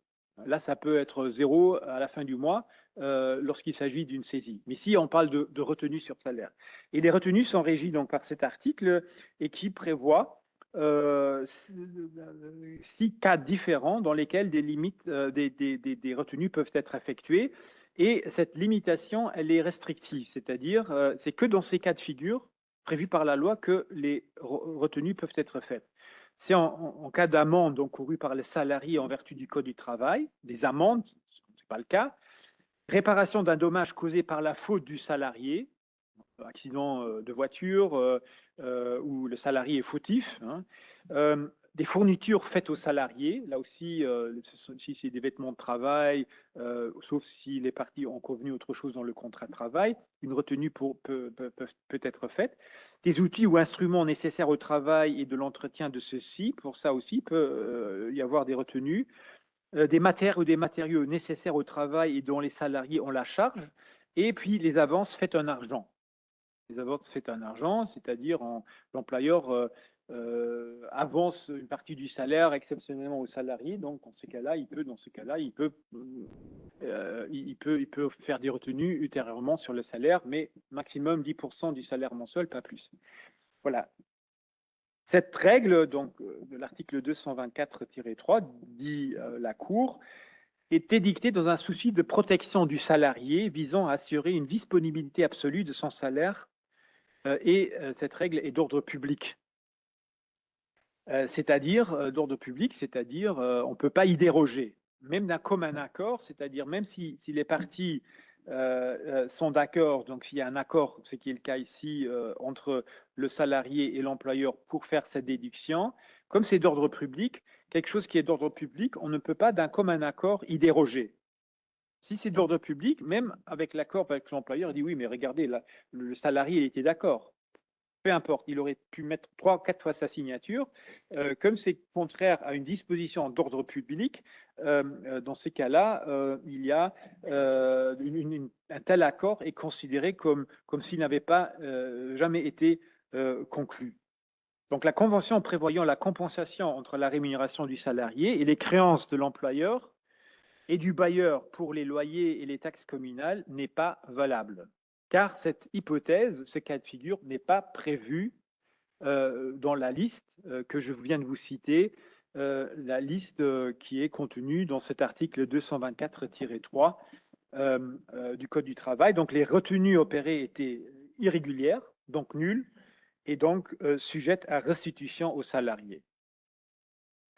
Là, ça peut être 0 à la fin du mois lorsqu'il s'agit d'une saisie. Mais si on parle de retenue sur salaire. Et les retenues sont régies donc par cet article et qui prévoit 6 cas différents dans lesquels des limites, des retenues peuvent être effectuées. Et cette limitation, elle est restrictive, c'est-à-dire c'est que dans ces cas de figure prévus par la loi que les retenues peuvent être faites. C'est en cas d'amende encourue par les salariés en vertu du Code du travail, des amendes, ce n'est pas le cas, réparation d'un dommage causé par la faute du salarié, accident de voiture où le salarié est fautif, hein, des fournitures faites aux salariés. Là aussi, si c'est des vêtements de travail, sauf si les parties ont convenu autre chose dans le contrat de travail, une retenue peut être faite. Des outils ou instruments nécessaires au travail et de l'entretien de ceux-ci, pour ça aussi, peut y avoir des retenues. Des matières ou des matériaux nécessaires au travail et dont les salariés ont la charge. Et puis les avances faites en argent. Les avances faites en argent, c'est-à-dire l'employeur avance une partie du salaire exceptionnellement aux salariés. Donc, dans ces cas-là, il peut faire des retenues ultérieurement sur le salaire, mais maximum 10% du salaire mensuel, pas plus. Voilà. Cette règle, donc, de l'article 224-3, dit la Cour, est édictée dans un souci de protection du salarié visant à assurer une disponibilité absolue de son salaire et cette règle est d'ordre public. D'ordre public, c'est-à-dire on ne peut pas y déroger, même d'un commun accord, c'est-à-dire même si les parties sont d'accord, donc s'il y a un accord, ce qui est le cas ici, entre le salarié et l'employeur pour faire cette déduction, comme c'est d'ordre public, quelque chose qui est d'ordre public, on ne peut pas d'un commun accord y déroger. Si c'est d'ordre public, même avec l'accord avec l'employeur, il dit oui, mais regardez, là, le salarié il était d'accord. Peu importe, il aurait pu mettre 3 ou 4 fois sa signature. Comme c'est contraire à une disposition d'ordre public, dans ces cas-là, il y a un tel accord est considéré comme s'il n'avait pas jamais été conclu. Donc la convention prévoyant la compensation entre la rémunération du salarié et les créances de l'employeur et du bailleur pour les loyers et les taxes communales n'est pas valable, car cette hypothèse, ce cas de figure, n'est pas prévu dans la liste que je viens de vous citer, la liste qui est contenue dans cet article 224-3 du Code du travail. Donc les retenues opérées étaient irrégulières, donc nulles, et donc sujettes à restitution aux salariés.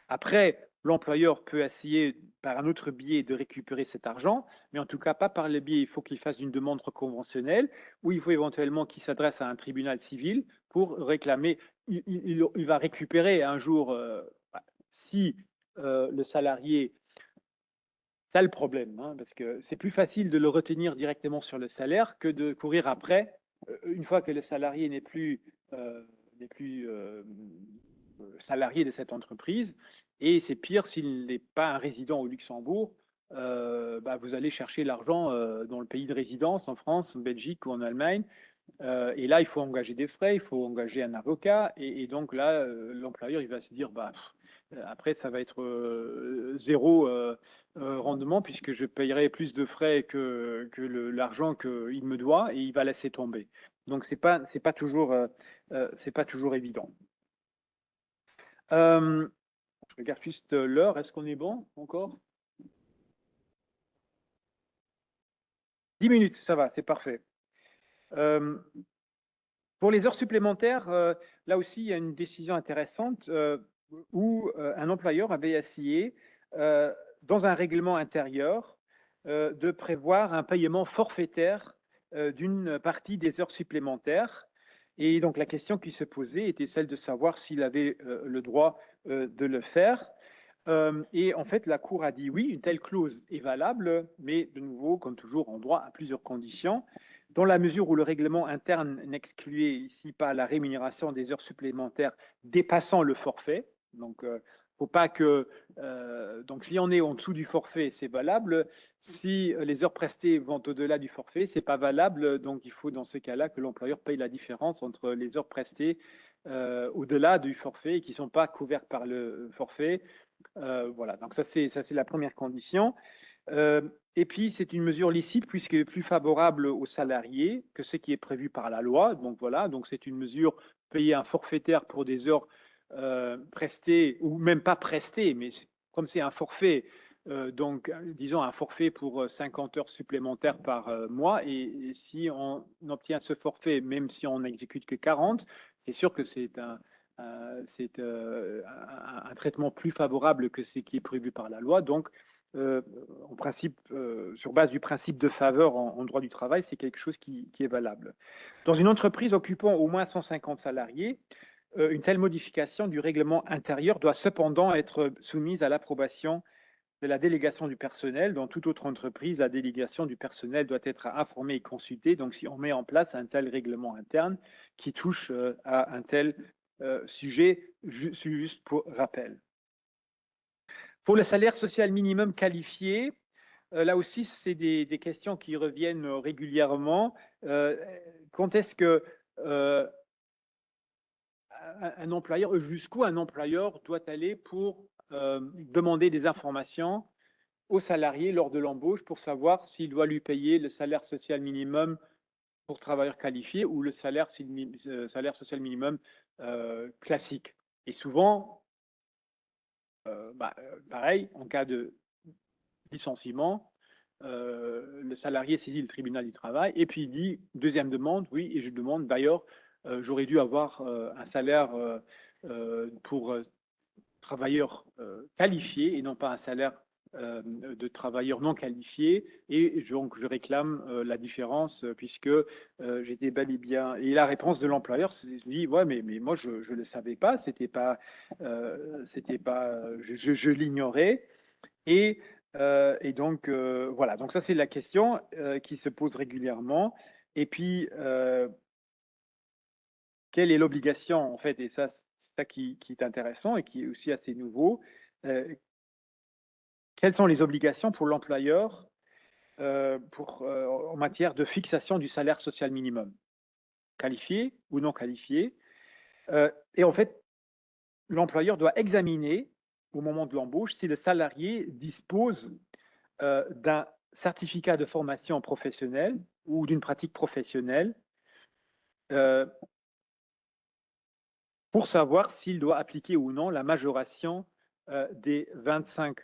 Après, l'employeur peut essayer par un autre biais de récupérer cet argent, mais en tout cas pas par le biais, il faut qu'il fasse une demande conventionnelle, ou il faut éventuellement qu'il s'adresse à un tribunal civil pour réclamer. Il va récupérer un jour, si le salarié, ça le problème, hein, parce que c'est plus facile de le retenir directement sur le salaire que de courir après, une fois que le salarié n'est plus salarié de cette entreprise, et c'est pire s'il n'est pas un résident au Luxembourg, vous allez chercher l'argent dans le pays de résidence, en France, en Belgique ou en Allemagne, et là il faut engager des frais, il faut engager un avocat, et donc là l'employeur il va se dire après ça va être zéro rendement puisque je payerai plus de frais que l'argent qu'il me doit, et il va laisser tomber. Donc c'est pas toujours évident. Je regarde juste l'heure. Est-ce qu'on est bon encore? 10 minutes, ça va, c'est parfait. Pour les heures supplémentaires, là aussi, il y a une décision intéressante où un employeur avait essayé, dans un règlement intérieur, de prévoir un paiement forfaitaire d'une partie des heures supplémentaires. Et donc la question qui se posait était celle de savoir s'il avait le droit de le faire. Et en fait, la Cour a dit oui, une telle clause est valable, mais de nouveau, comme toujours, en droit, à plusieurs conditions, dans la mesure où le règlement interne n'excluait ici pas la rémunération des heures supplémentaires dépassant le forfait. Donc, faut pas que donc si on est en dessous du forfait, c'est valable. Si les heures prestées vont au-delà du forfait, c'est pas valable. Donc il faut dans ce cas-là que l'employeur paye la différence entre les heures prestées au-delà du forfait et qui sont pas couvertes par le forfait. Voilà. Donc ça c'est la première condition. Et puis c'est une mesure licite puisqu'elle est plus favorable aux salariés que ce qui est prévu par la loi. Donc voilà. Donc c'est une mesure payer un forfaitaire pour des heures presté ou même pas presté, mais comme c'est un forfait, donc disons un forfait pour 50 heures supplémentaires par mois, et si on obtient ce forfait, même si on n'exécute que 40, c'est sûr que c'est un traitement plus favorable que ce qui est prévu par la loi. Donc, en principe, sur base du principe de faveur en droit du travail, c'est quelque chose qui est valable. Dans une entreprise occupant au moins 150 salariés, une telle modification du règlement intérieur doit cependant être soumise à l'approbation de la délégation du personnel. Dans toute autre entreprise, la délégation du personnel doit être informée et consultée. Donc, si on met en place un tel règlement interne qui touche à un tel sujet, juste pour rappel. Pour le salaire social minimum qualifié, là aussi, c'est des questions qui reviennent régulièrement. Quand est-ce que un employeur, jusqu'où un employeur doit aller pour demander des informations aux salariés lors de l'embauche pour savoir s'il doit lui payer le salaire social minimum pour travailleurs qualifiés ou le salaire social minimum classique. Et souvent, pareil, en cas de licenciement, le salarié saisit le tribunal du travail et puis il dit, deuxième demande, oui, et je demande d'ailleurs, j'aurais dû avoir un salaire pour travailleurs qualifiés et non pas un salaire de travailleurs non qualifiés, et donc je réclame la différence puisque j'étais bel et bien. Et la réponse de l'employeur dit ouais, mais moi je ne le savais pas, je l'ignorais. Et donc voilà, donc ça c'est la question qui se pose régulièrement. Et puis quelle est l'obligation en fait, et ça c'est ça qui est intéressant et qui est aussi assez nouveau. Quelles sont les obligations pour l'employeur en matière de fixation du salaire social minimum, qualifié ou non qualifié? Et en fait, l'employeur doit examiner au moment de l'embauche si le salarié dispose d'un certificat de formation professionnelle ou d'une pratique professionnelle euh, pour savoir s'il doit appliquer ou non la majoration des 25%.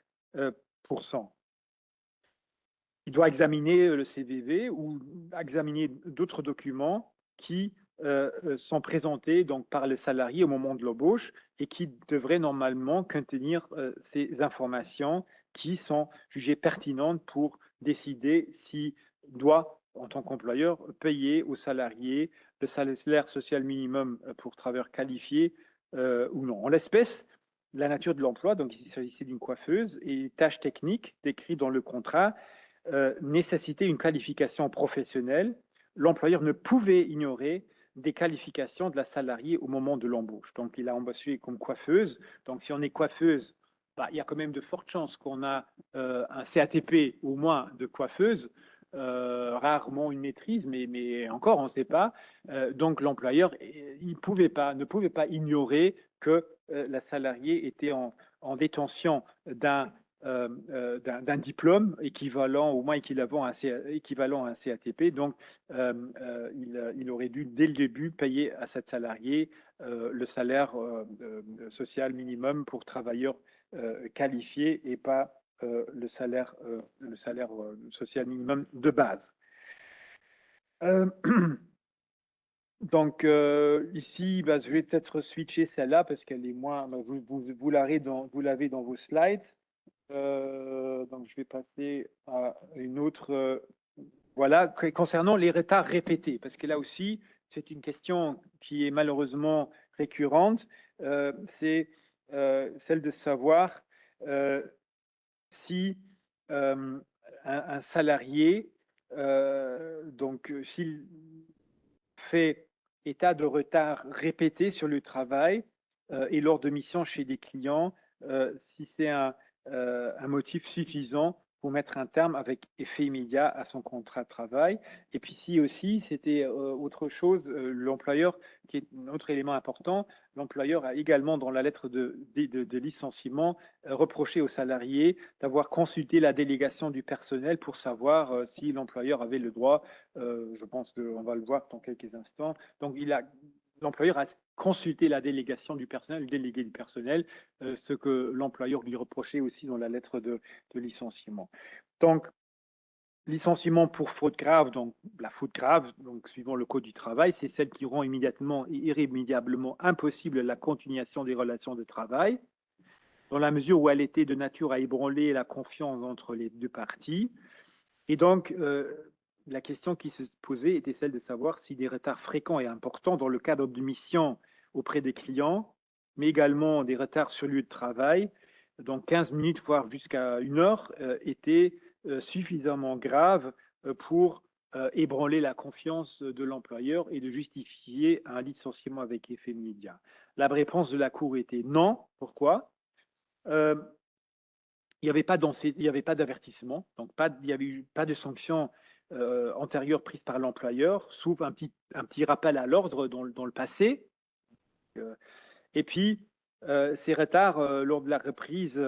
Il doit examiner le CVV ou examiner d'autres documents qui sont présentés donc par le salarié au moment de l'embauche et qui devraient normalement contenir ces informations qui sont jugées pertinentes pour décider s'il doit, en tant qu'employeur, payer aux salariés le salaire social minimum pour travailleurs qualifiés ou non. En l'espèce, la nature de l'emploi, donc il s'agissait d'une coiffeuse, et tâches techniques décrites dans le contrat nécessitait une qualification professionnelle. L'employeur ne pouvait ignorer des qualifications de la salariée au moment de l'embauche. Donc, il a embauché comme coiffeuse. Donc, si on est coiffeuse, il y a quand même de fortes chances qu'on a un CATP au moins de coiffeuse, rarement une maîtrise, mais encore, on ne sait pas. Donc, l'employeur ne pouvait pas ignorer que la salariée était en détention d'un diplôme équivalent, au moins équivalent à un CATP. Donc, il aurait dû, dès le début, payer à cette salariée le salaire social minimum pour travailleurs qualifiés et pas le salaire social minimum de base. Donc, ici, je vais peut-être switcher celle-là parce qu'elle est moins. Vous l'avez dans vos slides. Donc, je vais passer à une autre. Voilà, concernant les retards répétés, parce que là aussi, c'est une question qui est malheureusement récurrente. C'est celle de savoir si un salarié, donc s'il fait état de retard répété sur le travail et lors de missions chez des clients, si c'est un motif suffisant pour mettre un terme avec effet immédiat à son contrat de travail. Et puis si aussi c'était autre chose, l'employeur, qui est un autre élément important, l'employeur a également dans la lettre de licenciement reproché aux salariés d'avoir consulté la délégation du personnel pour savoir si l'employeur avait le droit, je pense qu'on va le voir dans quelques instants, donc l'employeur a consulté la délégation du personnel, le délégué du personnel, ce que l'employeur lui reprochait aussi dans la lettre de licenciement. Donc, licenciement pour faute grave, donc la faute grave, donc suivant le Code du travail, c'est celle qui rend immédiatement et irrémédiablement impossible la continuation des relations de travail, dans la mesure où elle était de nature à ébranler la confiance entre les deux parties. Et donc, la question qui se posait était celle de savoir si des retards fréquents et importants dans le cadre d'une mission auprès des clients, mais également des retards sur lieu de travail, donc 15 minutes, voire jusqu'à 1 heure, étaient suffisamment graves pour ébranler la confiance de l'employeur et de justifier un licenciement avec effet immédiat. La réponse de la Cour était non. Pourquoi? Il n'y avait pas d'avertissement, donc il n'y avait eu pas de sanction antérieure prise par l'employeur, sauf un petit rappel à l'ordre dans le passé. Et puis, ces retards lors de la reprise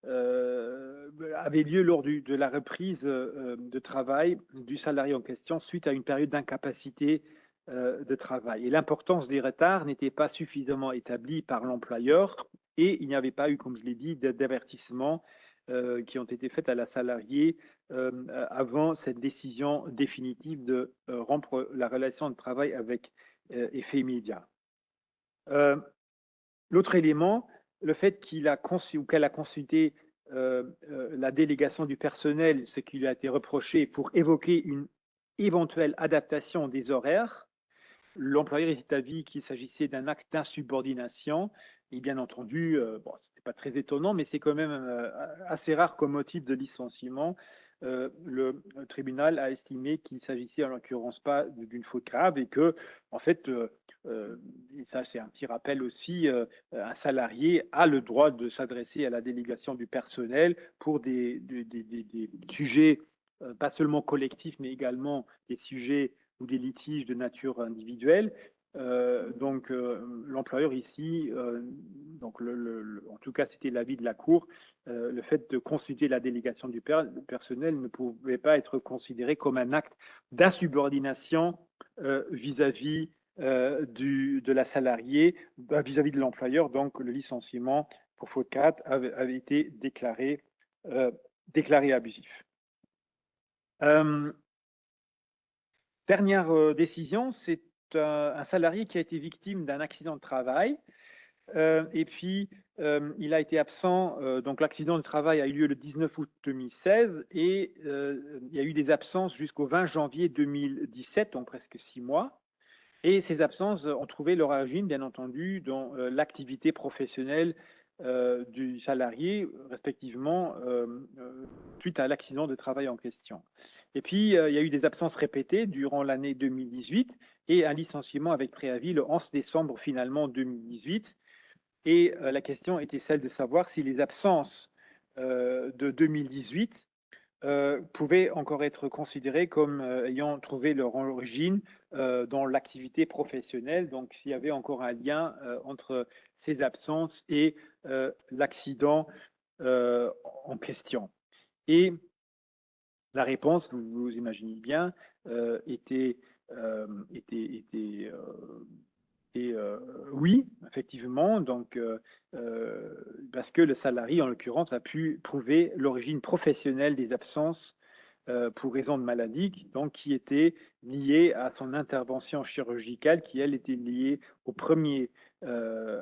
avaient lieu lors de la reprise de travail du salarié en question suite à une période d'incapacité de travail. Et l'importance des retards n'était pas suffisamment établie par l'employeur et il n'y avait pas eu, comme je l'ai dit, d'avertissement qui ont été faits à la salariée avant cette décision définitive de rompre la relation de travail avec effet immédiat. L'autre élément, le fait qu'elle a consulté la délégation du personnel, ce qui lui a été reproché pour évoquer une éventuelle adaptation des horaires, l'employeur est établi qu'il s'agissait d'un acte d'insubordination. Et bien entendu, bon, ce n'est pas très étonnant, mais c'est quand même assez rare comme motif de licenciement. Le tribunal a estimé qu'il s'agissait en l'occurrence pas d'une faute grave et que, en fait, et ça c'est un petit rappel aussi, un salarié a le droit de s'adresser à la délégation du personnel pour des sujets pas seulement collectifs, mais également des sujets ou des litiges de nature individuelle. Donc, l'employeur ici, donc en tout cas, c'était l'avis de la Cour, le fait de consulter la délégation du personnel ne pouvait pas être considéré comme un acte d'insubordination vis-à-vis de la salariée, vis-à-vis de l'employeur. Donc, le licenciement pour faute 4 avait été déclaré abusif. Dernière décision, c'est un salarié qui a été victime d'un accident de travail et puis il a été absent. Donc l'accident de travail a eu lieu le 19 août 2016 et il y a eu des absences jusqu'au 20 janvier 2017, donc presque 6 mois. Et ces absences ont trouvé leur origine, bien entendu, dans l'activité professionnelle du salarié, respectivement, suite à l'accident de travail en question. Et puis, il y a eu des absences répétées durant l'année 2018 et un licenciement avec préavis le 11 décembre finalement 2018. Et la question était celle de savoir si les absences de 2018 pouvaient encore être considérées comme ayant trouvé leur origine dans l'activité professionnelle. Donc, s'il y avait encore un lien entre ces absences et l'accident en question. Et la réponse, vous imaginez bien, était oui, effectivement, donc, parce que le salarié, en l'occurrence, a pu prouver l'origine professionnelle des absences pour raison de maladie, donc qui était liée à son intervention chirurgicale, qui, elle, était liée au premier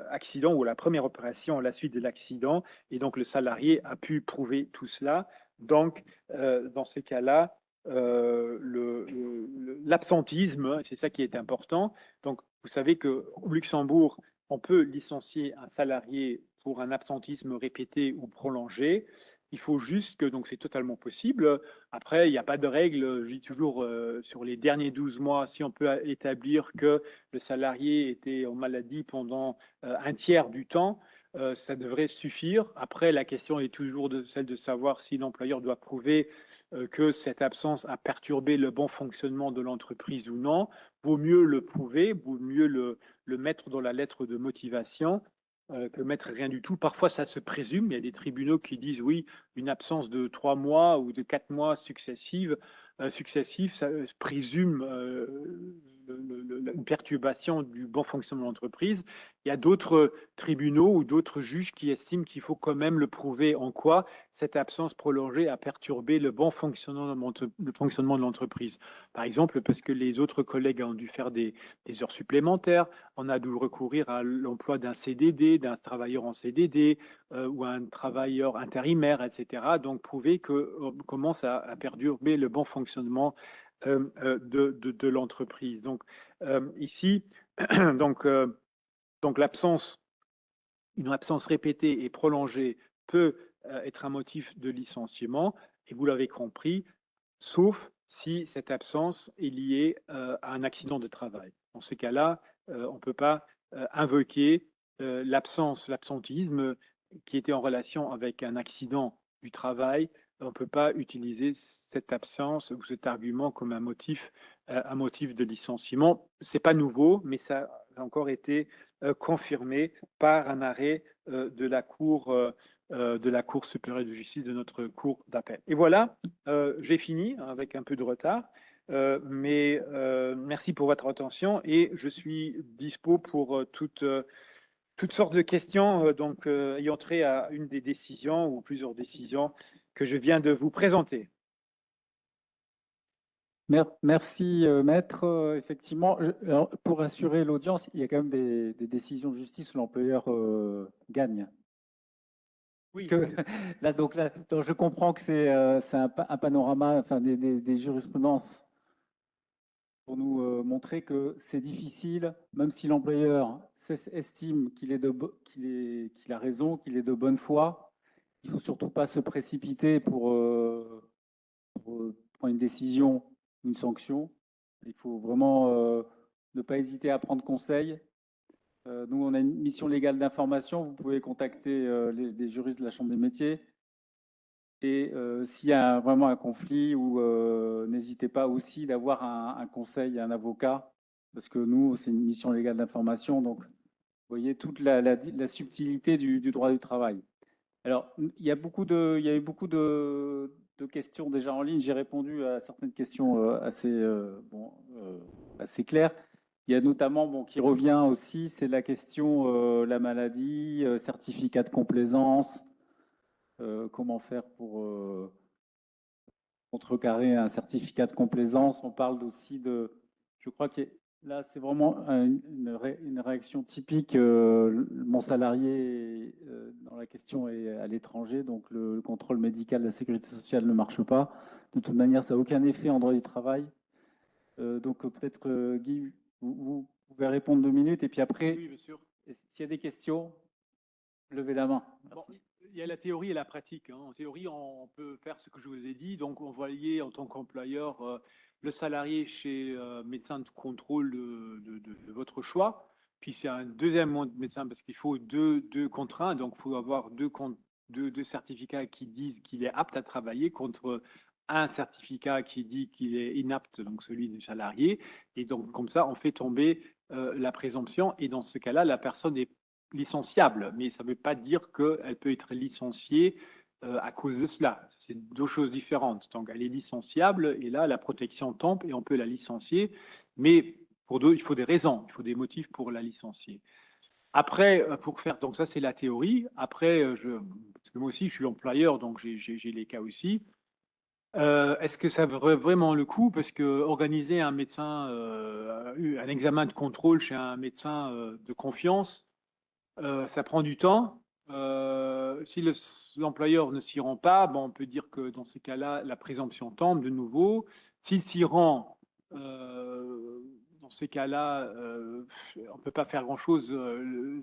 accident ou à la première opération à la suite de l'accident. Et donc, le salarié a pu prouver tout cela. Donc, dans ces cas-là, l'absentisme, c'est ça qui est important. Donc, vous savez qu'au Luxembourg, on peut licencier un salarié pour un absentisme répété ou prolongé. Il faut juste que, donc c'est totalement possible. Après, il n'y a pas de règle. Je dis toujours, sur les derniers 12 mois, si on peut établir que le salarié était en maladie pendant un tiers du temps, ça devrait suffire. Après, la question est toujours celle de savoir si l'employeur doit prouver que cette absence a perturbé le bon fonctionnement de l'entreprise ou non. Vaut mieux le prouver, vaut mieux le mettre dans la lettre de motivation que mettre rien du tout. Parfois, ça se présume. Il y a des tribunaux qui disent oui, une absence de 3 mois ou de 4 mois successifs, ça présume une perturbation du bon fonctionnement de l'entreprise. Il y a d'autres tribunaux ou d'autres juges qui estiment qu'il faut quand même le prouver en quoi cette absence prolongée a perturbé le bon fonctionnement de l'entreprise. Par exemple, parce que les autres collègues ont dû faire des heures supplémentaires, on a dû recourir à l'emploi d'un CDD, d'un travailleur en CDD ou un travailleur intérimaire, etc. Donc, prouver qu'on commence à perturber le bon fonctionnement de l'entreprise. Donc, ici, donc, Donc une absence répétée et prolongée peut être un motif de licenciement, et vous l'avez compris, sauf si cette absence est liée à un accident de travail. Dans ces cas-là, on ne peut pas invoquer l'absentisme qui était en relation avec un accident du travail. On ne peut pas utiliser cette absence ou cet argument comme un motif de licenciement. Ce n'est pas nouveau, mais ça a encore été confirmé par un arrêt de la Cour supérieure de justice, de notre cour d'appel. Et voilà, j'ai fini avec un peu de retard, mais merci pour votre attention et je suis dispo pour toutes sortes de questions ayant trait à une des décisions ou plusieurs décisions que je viens de vous présenter. Merci, maître. Effectivement, alors, pour assurer l'audience, il y a quand même des décisions de justice où l'employeur gagne. Oui. Parce que donc je comprends que c'est un panorama, enfin des jurisprudences pour nous montrer que c'est difficile, même si l'employeur estime qu'il a raison, qu'il est de bonne foi. Il ne faut surtout pas se précipiter pour prendre une décision, une sanction. Il faut vraiment ne pas hésiter à prendre conseil. Nous, on a une mission légale d'information. Vous pouvez contacter des juristes de la Chambre des métiers. Et s'il y a vraiment un conflit, n'hésitez pas aussi d'avoir un conseil, un avocat, parce que nous, c'est une mission légale d'information. Donc, vous voyez toute la subtilité du droit du travail. Alors, il y a eu beaucoup de questions déjà en ligne. J'ai répondu à certaines questions assez claires. Il y a notamment, qui revient aussi, c'est la question la maladie, certificat de complaisance, comment faire pour contrecarrer un certificat de complaisance. On parle aussi je crois que là, c'est vraiment une réaction typique. Mon salarié, dans la question, est à l'étranger, donc le contrôle médical de la sécurité sociale ne marche pas. De toute manière, ça n'a aucun effet en droit du travail. Donc peut-être, Guy, vous pouvez répondre 2 minutes, et puis après, Oui, bien sûr. s'il y a des questions, levez la main. Bon, il y a la théorie et la pratique. En théorie, on peut faire ce que je vous ai dit. Donc, on voyait en tant qu'employeur le salarié chez médecin de contrôle de votre choix. Puis, c'est un deuxième médecin parce qu'il faut deux contraintes. Donc, il faut avoir deux certificats qui disent qu'il est apte à travailler contre un certificat qui dit qu'il est inapte, donc celui du salarié. Et donc, comme ça, on fait tomber la présomption. Et dans ce cas-là, la personne est licenciable, mais ça ne veut pas dire qu'elle peut être licenciée à cause de cela. C'est deux choses différentes. Donc, elle est licenciable et là, la protection tombe et on peut la licencier, mais il faut des raisons, il faut des motifs pour la licencier. Après, donc ça c'est la théorie. Après, parce que moi aussi je suis employeur, donc j'ai les cas aussi. Est-ce que ça vaut vraiment le coup? Parce que organiser un un examen de contrôle chez un médecin de confiance, ça prend du temps. Si l'employeur ne s'y rend pas, bon, on peut dire que dans ces cas-là, la présomption tombe de nouveau. S'il s'y rend, dans ces cas-là, on ne peut pas faire grand-chose.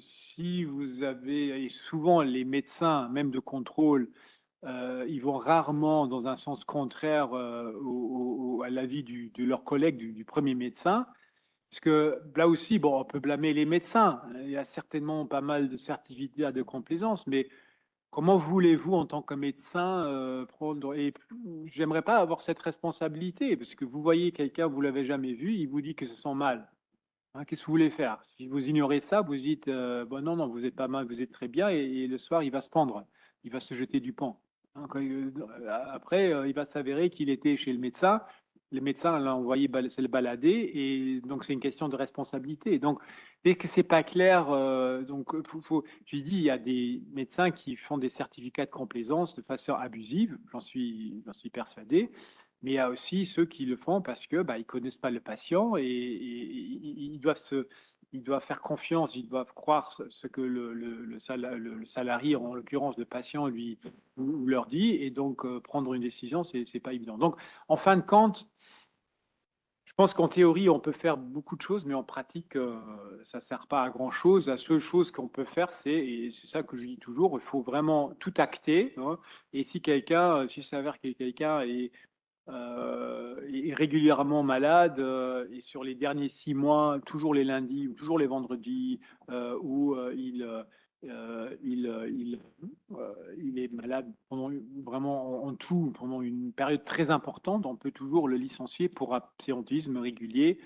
Si vous avez, et souvent les médecins, même de contrôle, ils vont rarement dans un sens contraire à l'avis de leurs collègues du premier médecin. Parce que là aussi, bon, on peut blâmer les médecins. Il y a certainement pas mal de certificats de complaisance, mais comment voulez-vous, en tant que médecin, prendre... Et j'aimerais pas avoir cette responsabilité, parce que vous voyez quelqu'un, vous l'avez jamais vu, il vous dit que se sent mal. Hein, qu'est-ce que vous voulez faire? Si vous ignorez ça, vous dites, bon, non, non, vous êtes pas mal, vous êtes très bien, et le soir, il va se pendre, il va se jeter du pont. Hein, après, il va s'avérer qu'il était chez le médecin. Le médecin l'a envoyé se le balader, et donc c'est une question de responsabilité. Donc, dès que c'est pas clair, je dis, il y a des médecins qui font des certificats de complaisance de façon abusive, j'en suis persuadé. Mais il y a aussi ceux qui le font parce que ils connaissent pas le patient et ils doivent faire confiance, ils doivent croire ce que le salarié, en l'occurrence le patient, leur dit, et donc prendre une décision, c'est pas évident. Donc, en fin de compte, pense qu'en théorie, on peut faire beaucoup de choses, mais en pratique, ça ne sert pas à grand-chose. La seule chose qu'on peut faire, et c'est ça que je dis toujours, il faut vraiment tout acter, hein. Et si si ça s'avère que quelqu'un est régulièrement malade, et sur les derniers 6 mois, toujours les lundis ou toujours les vendredis, où il est malade vraiment en tout pendant une période très importante, on peut toujours le licencier pour absentéisme régulier,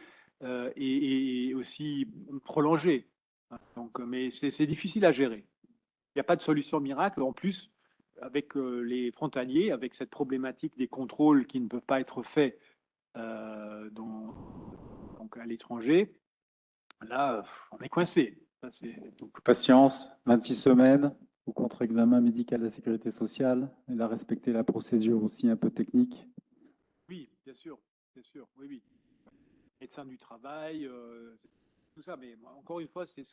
et aussi prolongé. Donc, mais c'est difficile à gérer. Il n'y a pas de solution miracle. En plus, avec les frontaliers, avec cette problématique des contrôles qui ne peuvent pas être faits donc à l'étranger, là, on est coincé. Donc, patience, 26 semaines au contre-examen médical de la sécurité sociale. Il a respecté la procédure aussi un peu technique. Oui, bien sûr, oui, oui. Médecin du travail, tout ça, mais encore une fois, c'est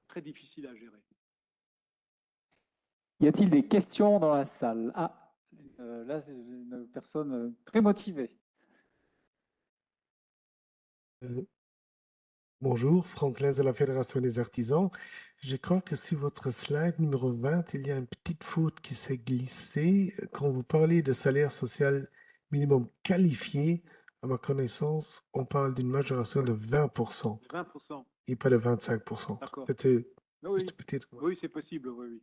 très difficile à gérer. Y a-t-il des questions dans la salle? Ah, là, c'est une personne très motivée. Euh, Bonjour, Franklin de la Fédération des artisans. Je crois que sur votre slide numéro 20, il y a une petite faute qui s'est glissée. Quand vous parlez de salaire social minimum qualifié, à ma connaissance, on parle d'une majoration de 20% 20%, et pas de 25%. d'accord. C'était Oui, juste une petite. oui, c'est possible, oui, oui.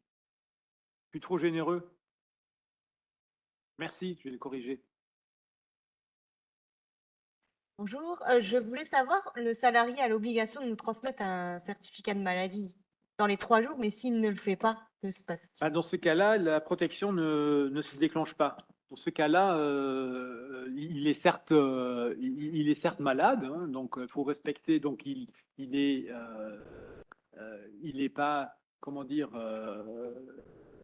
Je suis trop généreux. Merci, je vais le corriger. Bonjour, je voulais savoir, le salarié a l'obligation de nous transmettre un certificat de maladie dans les 3 jours, mais s'il ne le fait pas, que se passe-t-il? Dans ce cas-là, la protection ne se déclenche pas. Dans ce cas-là, il est certes malade, hein, donc il faut respecter. Donc il est pas, comment dire,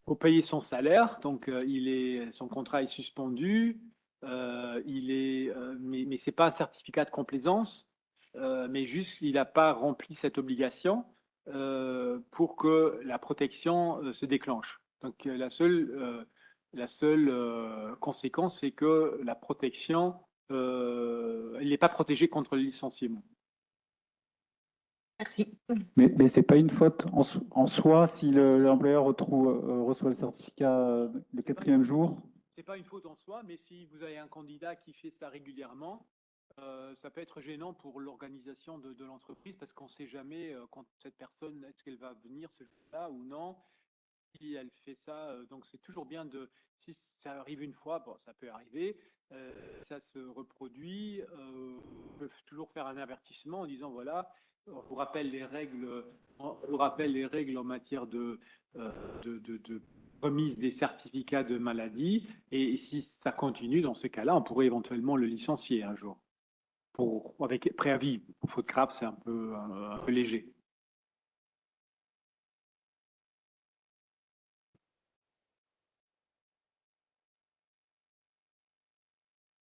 faut payer son salaire. Donc son contrat est suspendu. Mais c'est pas un certificat de complaisance, mais juste il n'a pas rempli cette obligation pour que la protection se déclenche. Donc la seule conséquence, c'est que la protection, elle n'est pas protégée contre le licenciement. Merci. Mais ce n'est pas une faute en soi si l'employeur reçoit le certificat le 4e jour. C'est pas une faute en soi, mais si vous avez un candidat qui fait ça régulièrement, ça peut être gênant pour l'organisation de l'entreprise parce qu'on ne sait jamais quand cette personne, est-ce qu'elle va venir ce jour-là ou non. Si elle fait ça, donc c'est toujours bien si ça arrive une fois, bon, ça peut arriver, ça se reproduit, on peut toujours faire un avertissement en disant voilà, on vous rappelle les règles, en matière de remise des certificats de maladie, et si ça continue, dans ce cas-là, on pourrait éventuellement le licencier un jour. Avec préavis. Pour faute grave, c'est un peu léger.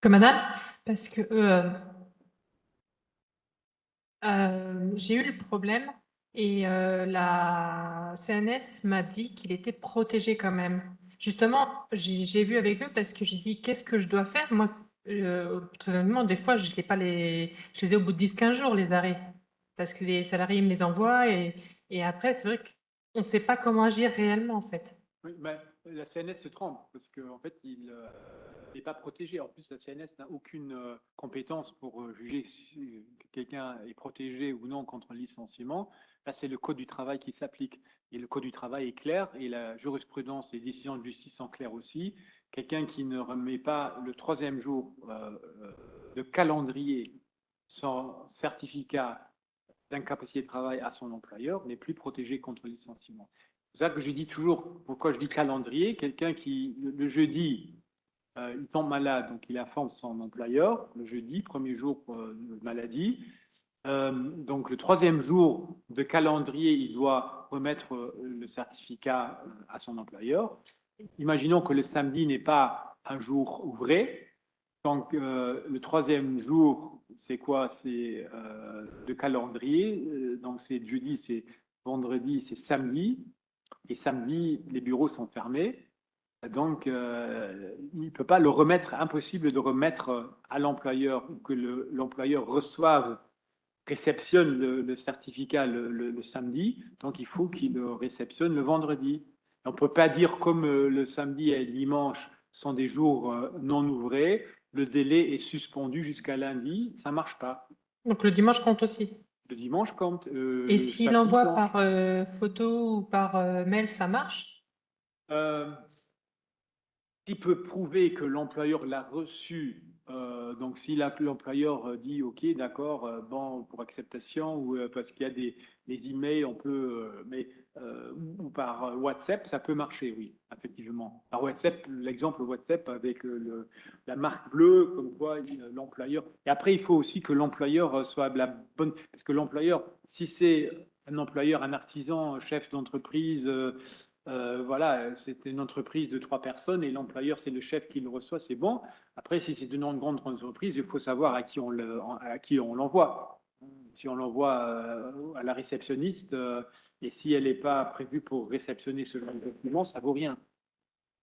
Que madame, parce que j'ai eu le problème et la CNS m'a dit qu'il était protégé quand même. Justement, j'ai vu avec eux parce que j'ai dit qu'est-ce que je dois faire? Moi, très honnêtement, des fois, je les ai au bout de 10-15 jours, les arrêts, parce que les salariés me les envoient et après, c'est vrai qu'on ne sait pas comment agir réellement, en fait. Oui, mais la CNS se trompe parce qu'en fait, il n'est pas protégé. En plus, la CNS n'a aucune compétence pour juger si quelqu'un est protégé ou non contre le licenciement. Là, c'est le Code du travail qui s'applique. Et le Code du travail est clair et la jurisprudence et les décisions de justice sont claires aussi. Quelqu'un qui ne remet pas le 3e jour de calendrier sans certificat d'incapacité de travail à son employeur n'est plus protégé contre le licenciement. C'est ça que je dis toujours, pourquoi je dis calendrier, quelqu'un qui, le jeudi, il tombe malade, donc il informe son employeur, le jeudi, premier jour de maladie. Donc le 3e jour de calendrier, il doit remettre le certificat à son employeur. Imaginons que le samedi n'est pas un jour ouvré. Donc le 3e jour, c'est quoi? C'est de calendrier. Donc c'est jeudi, c'est vendredi, c'est samedi. Et samedi, les bureaux sont fermés. Donc, il ne peut pas le remettre, impossible de remettre à l'employeur, ou que l'employeur réceptionne le certificat le samedi, donc il faut qu'il le réceptionne le vendredi. On ne peut pas dire comme le samedi et le dimanche sont des jours non ouvrés, le délai est suspendu jusqu'à lundi, ça ne marche pas. Donc le dimanche compte aussi. Le dimanche compte. Et s'il envoie par photo ou par mail, ça marche? S'il peut prouver que l'employeur l'a reçu, donc si l'employeur dit OK, d'accord, bon, pour acceptation, ou parce qu'il y a des emails, on peut, ou par WhatsApp, ça peut marcher, oui, effectivement. Par WhatsApp, l'exemple WhatsApp avec la marque bleue, comme quoi l'employeur. Et après, il faut aussi que l'employeur soit la bonne, parce que l'employeur, si c'est un employeur, un artisan, un chef d'entreprise, voilà, c'est une entreprise de 3 personnes et l'employeur, c'est le chef qui le reçoit, c'est bon. Après, si c'est une grande entreprise, il faut savoir à qui on l'envoie. Si on l'envoie à la réceptionniste et si elle n'est pas prévue pour réceptionner ce genre de document, ça vaut rien.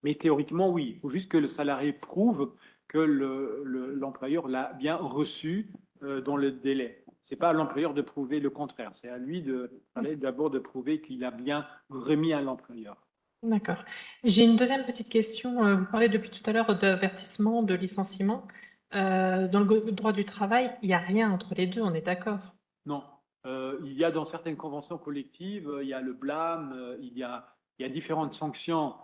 Mais théoriquement, oui, il faut juste que le salarié prouve que l'employeur l'a bien reçu dans le délai. Ce n'est pas à l'employeur de prouver le contraire, c'est à lui d'abord de prouver qu'il a bien remis à l'employeur. D'accord. J'ai une deuxième petite question. Vous parlez depuis tout à l'heure d'avertissement, de licenciement. Dans le droit du travail, il n'y a rien entre les deux, on est d'accord? Non. Il y a dans certaines conventions collectives, il y a le blâme, il y a différentes sanctions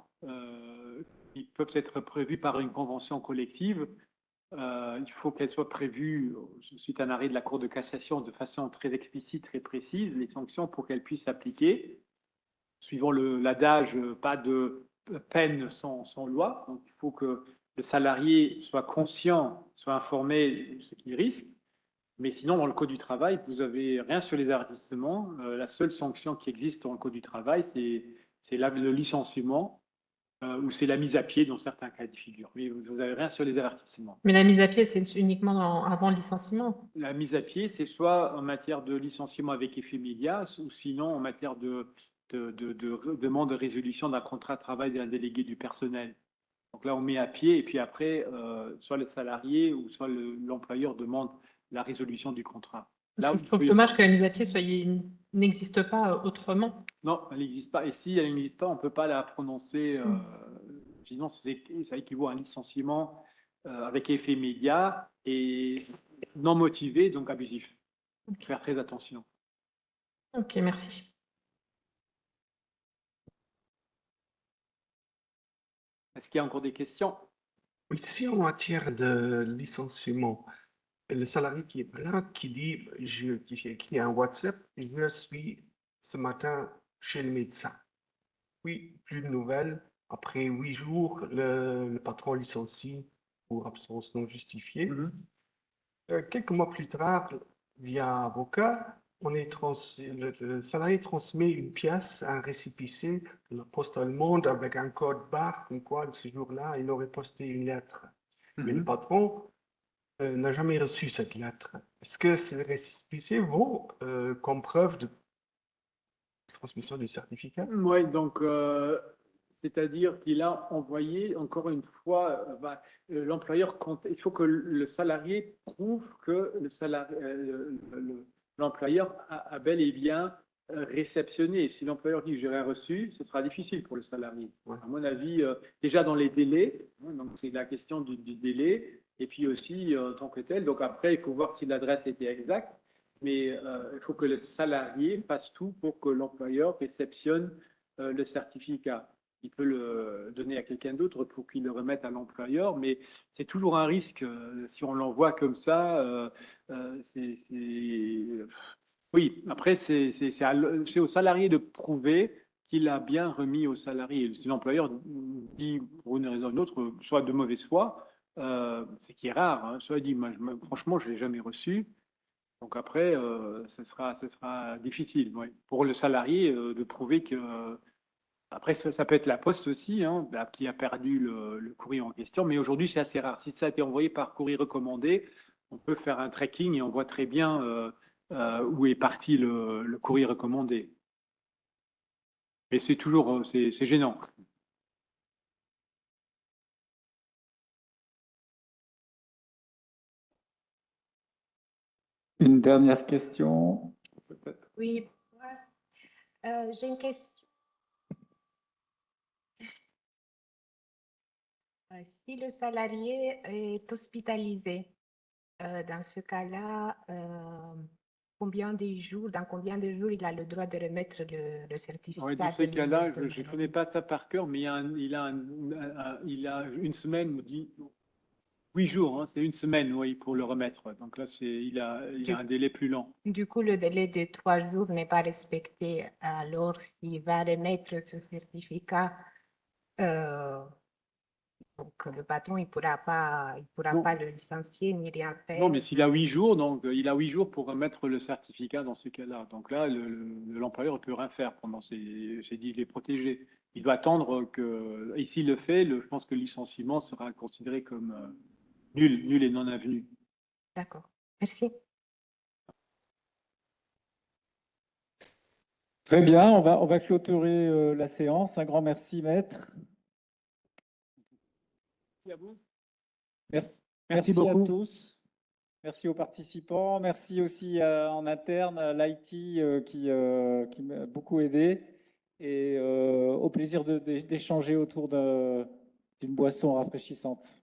qui peuvent être prévues par une convention collective. Il faut qu'elle soit prévue suite à un arrêt de la Cour de cassation de façon très explicite, très précise, les sanctions pour qu'elles puissent s'appliquer. Suivant l'adage, pas de peine sans loi. Donc, il faut que le salarié soit conscient, soit informé de ce qu'il risque. Mais sinon, dans le Code du travail, vous n'avez rien sur les avertissements. La seule sanction qui existe dans le Code du travail, c'est le licenciement ou c'est la mise à pied dans certains cas de figure. Mais vous n'avez rien sur les avertissements. Mais la mise à pied, c'est uniquement avant le licenciement. La mise à pied, c'est soit en matière de licenciement avec effet immédiat, ou sinon en matière de demande de résolution d'un contrat de travail d'un délégué du personnel. Donc là, on met à pied et puis après, soit le salarié ou soit l'employeur demande la résolution du contrat. Là, Je trouve dommage que la mise à pied n'existe pas autrement. Non, elle n'existe pas. Et si elle n'existe pas, on ne peut pas la prononcer. Sinon, ça équivaut à un licenciement avec effet immédiat et non motivé, donc abusif. Okay. Faire très attention. Ok, merci. Est-ce qu'il y a encore des questions? Ici, en matière de licenciement, le salarié qui est là, qui dit, j'ai écrit un WhatsApp, je suis ce matin chez le médecin. Oui, plus de nouvelles. Après 8 jours, le patron licencie pour absence non justifiée. Quelques mois plus tard, via avocat, le salarié transmet une pièce, un récépissé de la poste allemande avec un code barre, comme quoi ce jour-là, il aurait posté une lettre. Mais le patron n'a jamais reçu cette lettre. Est-ce que ces récépissés vaut comme preuve de transmission du certificat? Oui, donc c'est-à-dire qu'il a envoyé, encore une fois, l'employeur compte. Il faut que le salarié prouve que l'employeur a bel et bien réceptionné. Si l'employeur dit que j'ai rien reçu, ce sera difficile pour le salarié. Ouais. À mon avis, déjà dans les délais, donc c'est la question du délai, et puis aussi en tant que tel. Donc après, il faut voir si l'adresse était exacte. Mais il faut que le salarié fasse tout pour que l'employeur réceptionne le certificat. Il peut le donner à quelqu'un d'autre pour qu'il le remette à l'employeur, mais c'est toujours un risque. Si on l'envoie comme ça, oui, après, c'est au salarié de prouver qu'il a bien remis au salarié. Si l'employeur dit pour une raison ou une autre, soit de mauvaise foi, c'est qui est rare, hein, soit il dit, franchement, je ne l'ai jamais reçu. Donc après, ce sera difficile pour le salarié de prouver que. Après, ça peut être la poste aussi, hein, qui a perdu le courrier en question, mais aujourd'hui, c'est assez rare. Si ça a été envoyé par courrier recommandé, on peut faire un tracking et on voit très bien où est parti le courrier recommandé. Mais c'est toujours c'est gênant. Une dernière question, peut-être. Oui, bonsoir. J'ai une question. Si le salarié est hospitalisé, dans ce cas-là, dans combien de jours il a le droit de remettre le certificat Ouais, dans de ces cas-là, limite je ne connais pas ça par cœur, mais il a une semaine, ou 8 jours, hein, c'est une semaine, oui, pour le remettre. Donc là, il a un délai plus lent. Du coup, le délai de 3 jours n'est pas respecté. Alors, s'il va remettre ce certificat, donc le patron, il pourra pas le licencier ni rien faire. Non, mais s'il a 8 jours, donc il a 8 jours pour remettre le certificat dans ce cas-là. Donc là, l'employeur ne peut rien faire pendant j'ai dit, il est protégé. Il doit attendre que, et s'il le fait, je pense que le licenciement sera considéré comme nul et non avenu. D'accord. Merci. Très bien, on va clôturer la séance. Un grand merci, maître. Merci à vous. Merci beaucoup. à tous. Merci aux participants. Merci aussi en interne à l'IT qui m'a beaucoup aidé. Et au plaisir d'échanger autour d'une boisson rafraîchissante.